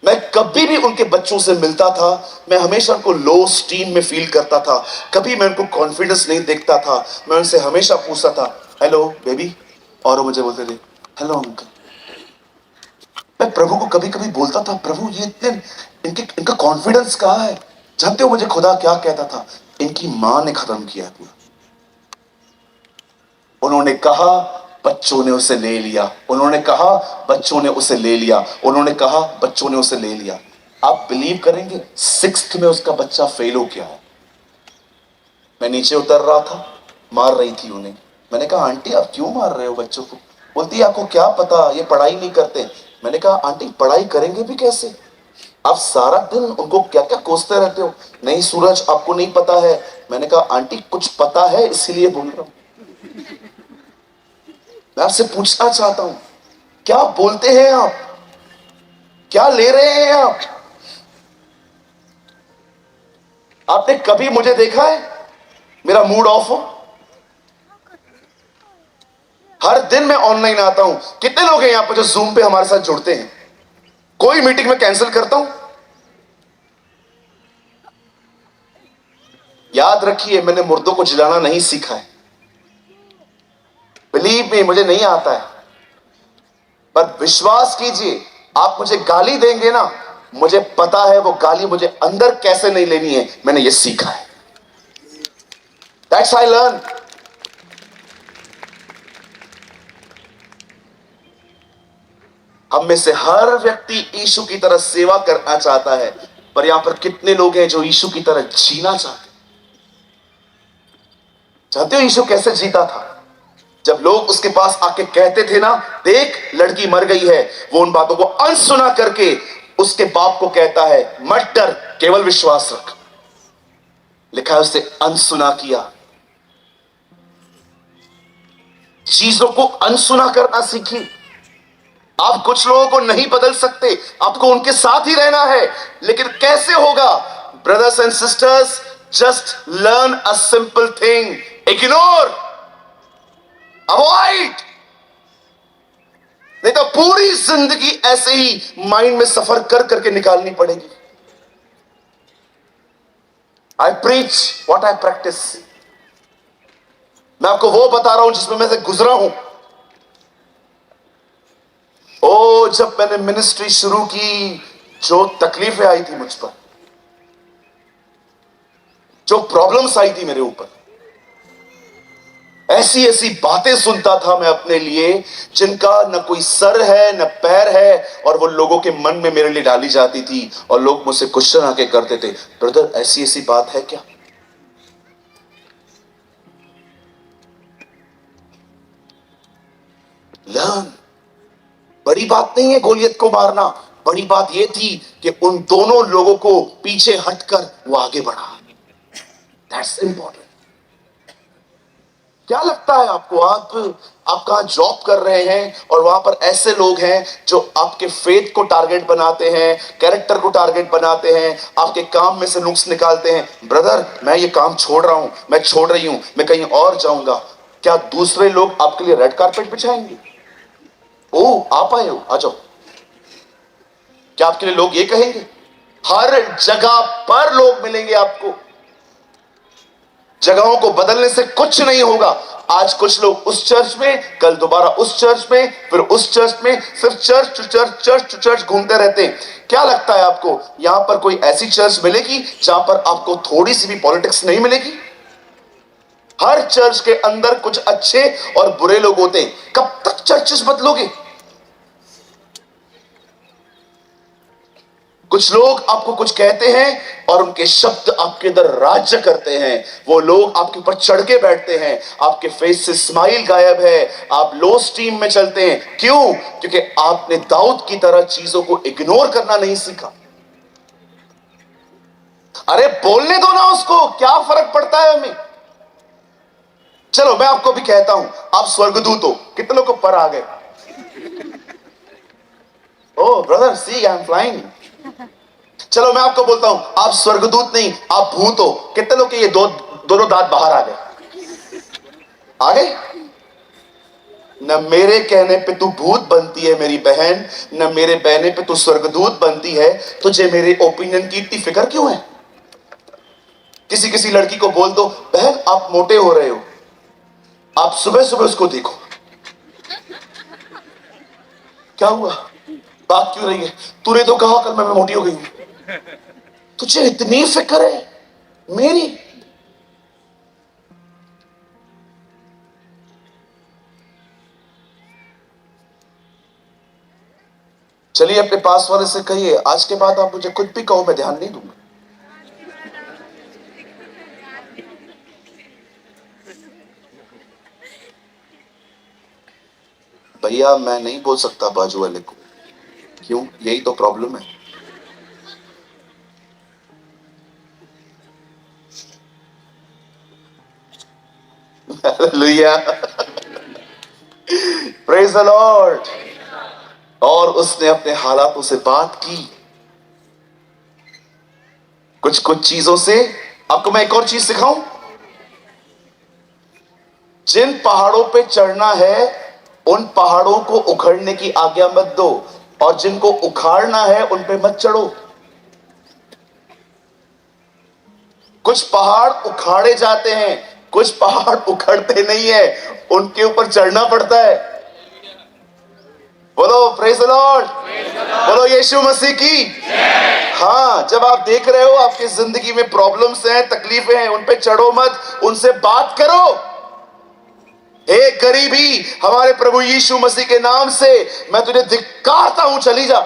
Speaker 1: मैं कभी भी उनके बच्चों से मिलता था, मैं हमेशा उनको लो स्टीम में फील करता था, कभी मैं उनको कॉन्फिडेंस नहीं देखता था। मैं उनसे हमेशा पूछता था, हेलो बेबी, और वो मुझे बोलते थे हेलो अंकल। मैं प्रभु को कभी कभी बोलता था, प्रभु ये इतने इनका कॉन्फिडेंस कहां है? जानते हो मुझे खुदा क्या कहता था? इनकी मां ने खत्म किया पूरा। उन्होंने कहा बच्चों ने उसे ले लिया, उन्होंने कहा बच्चों ने उसे ले लिया, उन्होंने कहा बच्चों ने उसे ले लिया। आप बिलीव करेंगे 6th में उसका बच्चा फेल हो गया है। मैं नीचे उतर रहा था, मार रही थी उन्हें। मैंने कहा आंटी आप क्यों मार रहे हो बच्चों को? बोलती है आपको क्या पता, ये पढ़ाई नहीं करते। मैंने कहा आंटी पढ़ाई करेंगे भी कैसे? आप सारा दिन उनको क्या क्या कोसते रहते हो। नहीं सूरज आपको नहीं पता है। मैंने कहा आंटी कुछ पता है इसीलिए बोल रहा हूं। मैं आपसे पूछना चाहता हूं, क्या बोलते हैं आप? क्या ले रहे हैं आप? आपने कभी मुझे देखा है मेरा मूड ऑफ हो? हर दिन मैं ऑनलाइन आता हूं। कितने लोग हैं यहां पर जो जूम पे हमारे साथ जुड़ते हैं? कोई मीटिंग में कैंसिल करता हूं? याद रखिए मैंने मुर्दों को जिलाना नहीं सीखा है। बिलीव मी मुझे नहीं आता है, पर विश्वास कीजिए आप मुझे गाली देंगे ना, मुझे पता है वो गाली मुझे अंदर कैसे नहीं लेनी है, मैंने ये सीखा है। That's I learn. हम में से हर व्यक्ति यीशु की तरह सेवा करना चाहता है, पर यहां पर कितने लोग हैं जो यीशु की तरह जीना चाहते? जानते हो यीशु कैसे जीता था? जब लोग उसके पास आके कहते थे ना, देख लड़की मर गई है, वो उन बातों को अनसुना करके उसके बाप को कहता है मत डर, केवल विश्वास रख। लिखा है उससे अनसुना किया। चीजों को अनसुना करना सीखिए। आप कुछ लोगों को नहीं बदल सकते, आपको उनके साथ ही रहना है, लेकिन कैसे होगा? Brothers and sisters, just learn a simple thing, ignore, avoid. नहीं तो पूरी जिंदगी ऐसे ही माइंड में सफर कर करके निकालनी पड़ेगी। आई प्रीच व्हाट आई प्रैक्टिस। मैं आपको वो बता रहा हूं जिसमें मैं से गुजरा हूं। ओ जब मैंने मिनिस्ट्री शुरू की, जो तकलीफें आई थी मुझ पर, जो प्रॉब्लम्स आई थी मेरे ऊपर, ऐसी ऐसी बातें सुनता था मैं अपने लिए जिनका न कोई सर है न पैर है, और वो लोगों के मन में मेरे लिए डाली जाती थी, और लोग मुझसे क्वेश्चन आके करते थे, ब्रदर ऐसी ऐसी बात है क्या? लर्न। बड़ी बात नहीं है गोलियत को मारना, बड़ी बात यह थी कि उन दोनों लोगों को पीछे हटकर वो आगे बढ़ा। That's important. क्या लगता है आपको, आप कहां जॉब कर रहे हैं और वहां पर ऐसे लोग हैं जो आपके फेथ को टारगेट बनाते हैं, कैरेक्टर को टारगेट बनाते हैं, आपके काम में से नुक्स निकालते हैं, ब्रदर मैं ये काम छोड़ रहा हूं, मैं छोड़ रही हूं, मैं कहीं और जाऊंगा, क्या दूसरे लोग आपके लिए रेड कारपेट बिछाएंगे? ओ आप आए हो, आ जाओ। क्या आपके लिए लोग ये कहेंगे? हर जगह पर लोग मिलेंगे आपको। जगहों को बदलने से कुछ नहीं होगा। आज कुछ लोग उस चर्च में, कल दोबारा उस चर्च में, फिर उस चर्च में, सिर्फ church to church, church to church घूमते रहते हैं। क्या लगता है आपको यहां पर कोई ऐसी चर्च मिलेगी जहां पर आपको थोड़ी सी भी पॉलिटिक्स नहीं मिलेगी? हर चर्च के अंदर कुछ अच्छे और बुरे लोग होते हैं। कब तक चर्चेस बदलोगे? कुछ लोग आपको कुछ कहते हैं और उनके शब्द आपके अंदर राज्य करते हैं। वो लोग आपके ऊपर चढ़ के बैठते हैं, आपके फेस से स्माइल गायब है, आप लो स्टीम में चलते हैं। क्यों? क्योंकि आपने दाऊद की तरह चीजों को इग्नोर करना नहीं सीखा। अरे बोलने दो ना उसको, क्या फर्क पड़ता है हमें। चलो मैं आपको भी कहता हूं, आप स्वर्गदूत हो। कितने लोग ऊपर आ गए? Oh brother see I am flying. चलो मैं आपको बोलता हूं, आप स्वर्गदूत नहीं, आप भूत हो। कितने लोग के ये दोनों दांत बाहर आ गए? आ गए? न मेरे कहने पे तू भूत बनती है मेरी बहन, न मेरे कहने पे तू स्वर्गदूत बनती है। तुझे मेरे ओपिनियन की इतनी फिक्र क्यों है? किसी किसी लड़की को बोल दो, बहन आप मोटे हो रहे हो, आप सुबह सुबह उसको देखो, क्या हुआ, बात क्यों रही है? तूने तो कहा कल मैं मोटी हो गई हूं। तुझे इतनी फिक्र है मेरी? चलिए अपने पास वाले से कहिए, आज के बाद आप मुझे कुछ भी कहो मैं ध्यान नहीं दूंगा। भैया मैं नहीं बोल सकता बाजू वाले को। क्यों? यही तो प्रॉब्लम है। Hallelujah, praise the Lord. और उसने अपने हालातों से बात की, कुछ कुछ चीजों से। आपको मैं एक और चीज सिखाऊं, जिन पहाड़ों पे चढ़ना है उन पहाड़ों को उखड़ने की आज्ञा मत दो, और जिनको उखाड़ना है उन पे मत चढ़ो। कुछ पहाड़ उखाड़े जाते हैं, कुछ पहाड़ उखड़ते नहीं है, उनके ऊपर चढ़ना पड़ता है। बोलो प्रेज द लॉर्ड, बोलो यीशु मसीह की। हाँ, जब आप देख रहे हो आपकी जिंदगी में प्रॉब्लम्स हैं, तकलीफें हैं, उन पे चढ़ो मत, उनसे बात करो। एक गरीबी हमारे प्रभु यीशु मसीह के नाम से मैं तुझे धिक्कारता हूं, चली जा।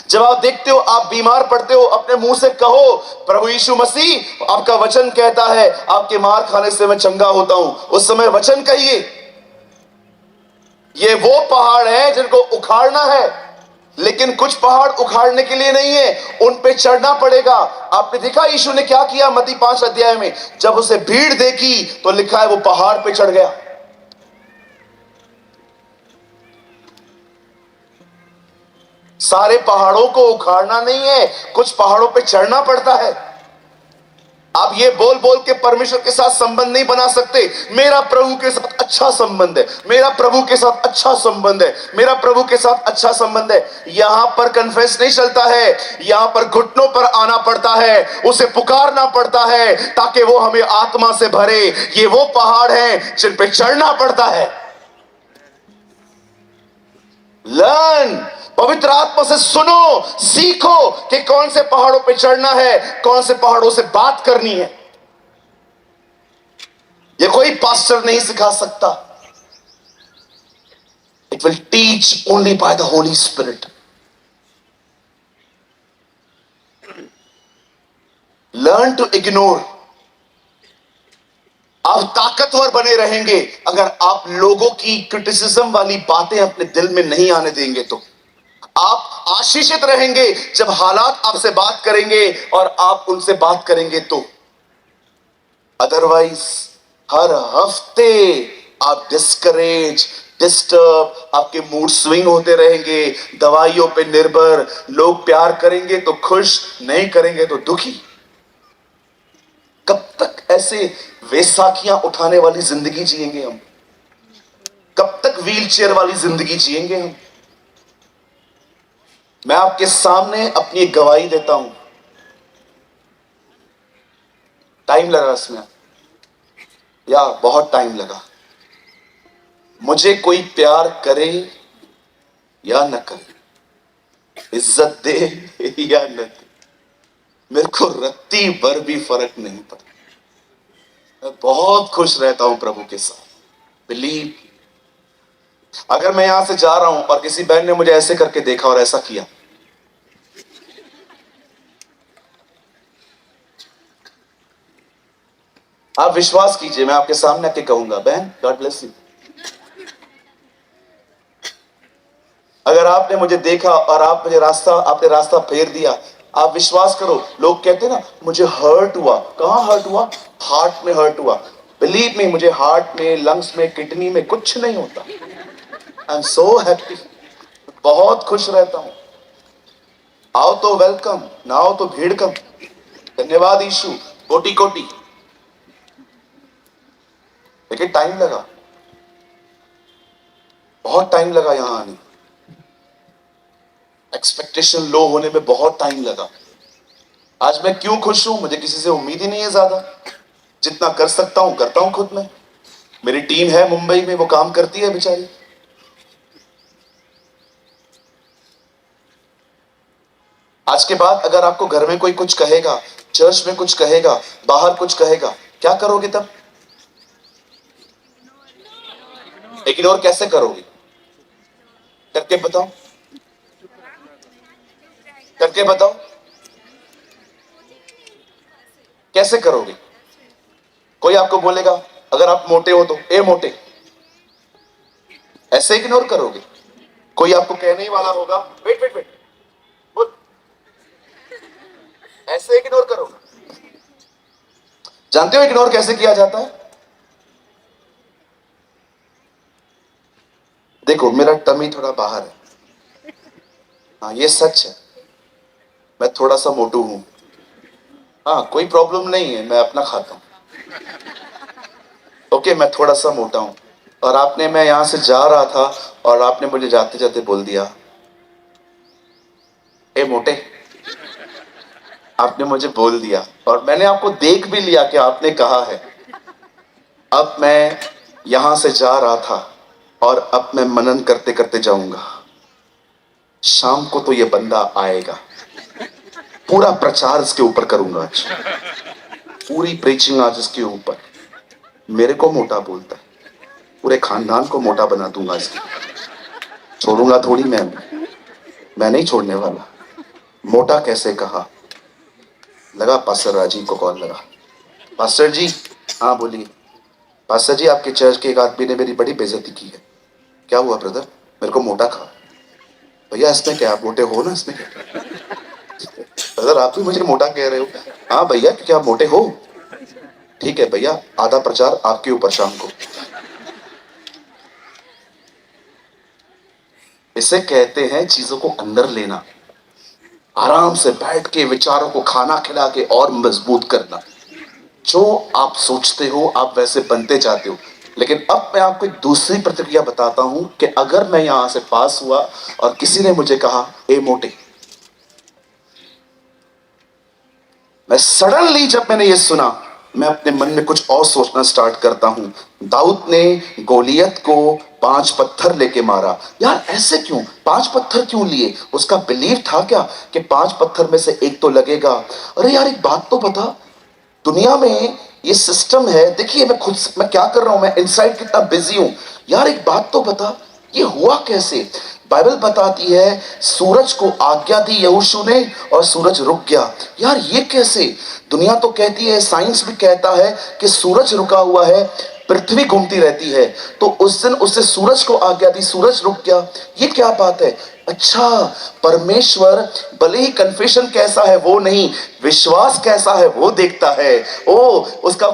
Speaker 1: जब आप देखते हो आप बीमार पड़ते हो, अपने मुंह से कहो, प्रभु यीशु मसीह आपका वचन कहता है आपके मार खाने से मैं चंगा होता हूं। उस समय वचन कहिए। ये वो पहाड़ है जिनको उखाड़ना है, लेकिन कुछ पहाड़ उखाड़ने के लिए नहीं है, उन पे चढ़ना पड़ेगा। आपने देखा यीशु ने क्या किया मत्ती 5 अध्याय में? जब उसे भीड़ देखी तो लिखा है वो पहाड़ पे चढ़ गया। सारे पहाड़ों को उखाड़ना नहीं है, कुछ पहाड़ों पे चढ़ना पड़ता है। आप ये बोल बोल के परमेश्वर के साथ संबंध नहीं बना सकते। मेरा प्रभु के साथ अच्छा संबंध है, मेरा प्रभु के साथ अच्छा संबंध है, मेरा प्रभु के साथ अच्छा संबंध है। यहां पर कन्फेस नहीं चलता है, यहां पर घुटनों पर आना पड़ता है, उसे पुकारना पड़ता है ताकि वो हमें आत्मा से भरे। ये वो पहाड़ हैं जिन पे चढ़ना पड़ता है। लर्न, पवित्र आत्मा से सुनो, सीखो कि कौन से पहाड़ों पे चढ़ना है, कौन से पहाड़ों से बात करनी है। ये कोई पास्टर नहीं सिखा सकता। It will teach only by the Holy Spirit. Learn to ignore. आप ताकतवर बने रहेंगे अगर आप लोगों की क्रिटिसिज्म वाली बातें अपने दिल में नहीं आने देंगे। तो आप आशीषित रहेंगे जब हालात आपसे बात करेंगे और आप उनसे बात करेंगे तो। अदरवाइज हर हफ्ते आप डिस्करेज, डिस्टर्ब, आपके मूड स्विंग होते रहेंगे, दवाइयों पे निर्भर। लोग प्यार करेंगे तो खुश, नहीं करेंगे तो दुखी। कब तक ऐसे वैसाखियां उठाने वाली जिंदगी जिएंगे हम? कब तक व्हील चेयर वाली जिंदगी जिएंगे हम? मैं आपके सामने अपनी एक गवाही देता हूं। टाइम लगा इसमें, या बहुत टाइम लगा। मुझे कोई प्यार करे या न करे, इज्जत दे या न दे, मेरे को रत्ती भर भी फर्क नहीं पड़ता। मैं बहुत खुश रहता हूं प्रभु के साथ। बिलीव। अगर मैं यहां से जा रहा हूं और किसी बहन ने मुझे ऐसे करके देखा और ऐसा किया, आप विश्वास कीजिए, मैं आपके सामने आके कहूंगा, बहन गॉड ब्लेस यू। अगर आपने मुझे देखा और आपने रास्ता फेर दिया, आप विश्वास करो, लोग कहते ना मुझे हर्ट हुआ। कहां हर्ट हुआ? हार्ट में हर्ट हुआ। बिलीव मी, मुझे हार्ट में, लंग्स में, किडनी में कुछ नहीं होता। I am so happy. बहुत खुश रहता हूं। आओ तो वेलकम, ना आओ तो भीड़ कम। धन्यवाद यीशु, कोटि कोटि। लेकिन टाइम लगा, बहुत टाइम लगा यहां आने। एक्सपेक्टेशन लो होने में बहुत टाइम लगा। आज मैं क्यों खुश हूं? मुझे किसी से उम्मीद ही नहीं है ज्यादा। जितना कर सकता हूं करता हूं खुद में। मेरी टीम है मुंबई में, वो काम करती है बेचारी। आज के बाद अगर आपको घर में कोई कुछ कहेगा, चर्च में कुछ कहेगा, बाहर कुछ कहेगा, क्या करोगे तब? इग्नोर कैसे करोगे? करके बताओ, करके बताओ, कैसे करोगे? कोई आपको बोलेगा, अगर आप मोटे हो तो ए मोटे, ऐसे इग्नोर करोगे? कोई आपको कहने ही वाला होगा, वेट वेट वेट, बोल, ऐसे इग्नोर करोगे? जानते हो इग्नोर कैसे किया जाता है? देखो, मेरा टमी थोड़ा बाहर है। हाँ, ये सच है। मैं थोड़ा सा मोटू हूं। हाँ, कोई प्रॉब्लम नहीं है, मैं अपना खाता हूं। ओके, मैं थोड़ा सा मोटा हूं। और मैं यहां से जा रहा था और आपने मुझे जाते जाते बोल दिया, ए मोटे। आपने मुझे बोल दिया और मैंने आपको देख भी लिया कि आपने कहा है। अब मैं यहां से जा रहा था और अब मैं मनन करते करते जाऊंगा। शाम को तो ये बंदा आएगा, पूरा प्रचार इसके ऊपर करूंगा आज, पूरी प्रीचिंग आज इसके ऊपर। मेरे को मोटा बोलता है, पूरे खानदान को मोटा बना दूंगा इसके। छोड़ूंगा थोड़ी मैं नहीं छोड़ने वाला। मोटा कैसे कहा? लगा पास्टर राजीव को कॉल लगा। पास्टर जी, हाँ बोलिए। पास्टर जी, आपके चर्च के एक आदमी ने मेरी बड़ी बेइज्जती की है। क्या हुआ ब्रदर? मेरे को मोटा कहा। भैया इसमें क्या, आप मोटे हो ना, इसमें क्या? ब्रदर आप भी मुझे मोटा कह रहे हो? हाँ भैया, क्या आप मोटे हो? ठीक है भैया, आधा प्रचार आपके ऊपर शाम को। इसे कहते हैं चीजों को अंदर लेना, आराम से बैठ के विचारों को खाना खिला के और मजबूत करना। जो आप सोचते हो आप वैसे बनते जाते हो। लेकिन अब मैं आपको एक दूसरी प्रतिक्रिया बताता हूं कि अगर मैं यहां से पास हुआ और किसी ने मुझे कहा, ए मोटे, मैं सडनली जब मैंने ये सुना, मैं अपने मन में कुछ और सोचना स्टार्ट करता हूं। दाऊद ने गोलियत को 5 पत्थर लेके मारा। यार ऐसे क्यों 5 पत्थर क्यों लिए? उसका बिलीव था क्या कि 5 पत्थर में से एक तो लगेगा? अरे यार, एक बात तो बता, दुनिया में ये सिस्टम है। देखिए मैं क्या कर रहा हूं, मैं इनसाइड कितना बिजी हूं। यार एक बात तो बता, ये हुआ कैसे? बाइबल बताती है सूरज को आज्ञा दी यहोशू ने और सूरज रुक गया। यार ये कैसे? दुनिया तो कहती है, साइंस भी कहता है कि सूरज रुका हुआ है, पृथ्वी घूमती रहती है। तो उस दिन उससे सूरज को आज्ञा दी, सूरज रुक गया। ये क्या बात है? अच्छा, परमेश्वर भले ही कन्फेशन कैसा है वो नहीं, विश्वास कैसा है वो देखता है। ओ उसका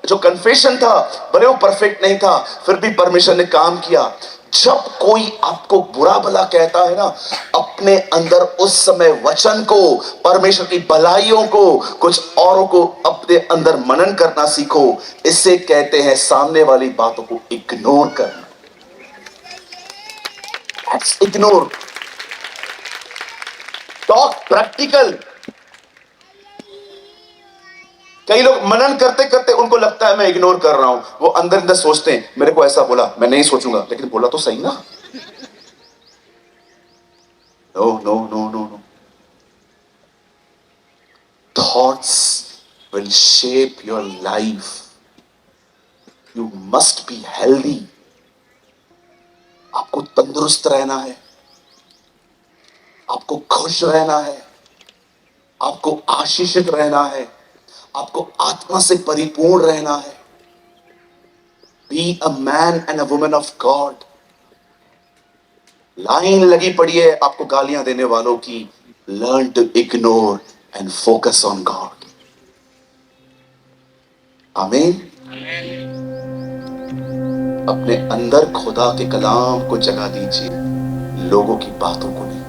Speaker 1: जो कन्फेशन था, भले वो परफेक्ट नहीं था, फिर भी परमेश्वर ने काम किया। जब कोई आपको बुरा भला कहता है ना, अपने अंदर उस समय वचन को, परमेश्वर की भलाइयों को, कुछ औरों को अपने अंदर मनन करना सीखो। इससे कहते हैं सामने वाली बातों को इग्नोर करना। Ignore, talk practical. कई लोग मनन करते करते उनको लगता है मैं इग्नोर कर रहा हूं, वो अंदर अंदर सोचते हैं मेरे को ऐसा बोला, मैं नहीं सोचूंगा, लेकिन बोला तो सही ना। No no no no no, thoughts will shape your life. You must be healthy. आपको तंदुरुस्त रहना है, आपको खुश रहना है, आपको आशीषित रहना है, आपको आत्मा से परिपूर्ण रहना है। Be a man and a woman of God. Line लगी पड़ी है आपको गालियां देने वालों की। Learn to ignore and focus on God. Amen. अपने अंदर खुदा के कलाम को जगा दीजिए, लोगों की बातों को नहीं।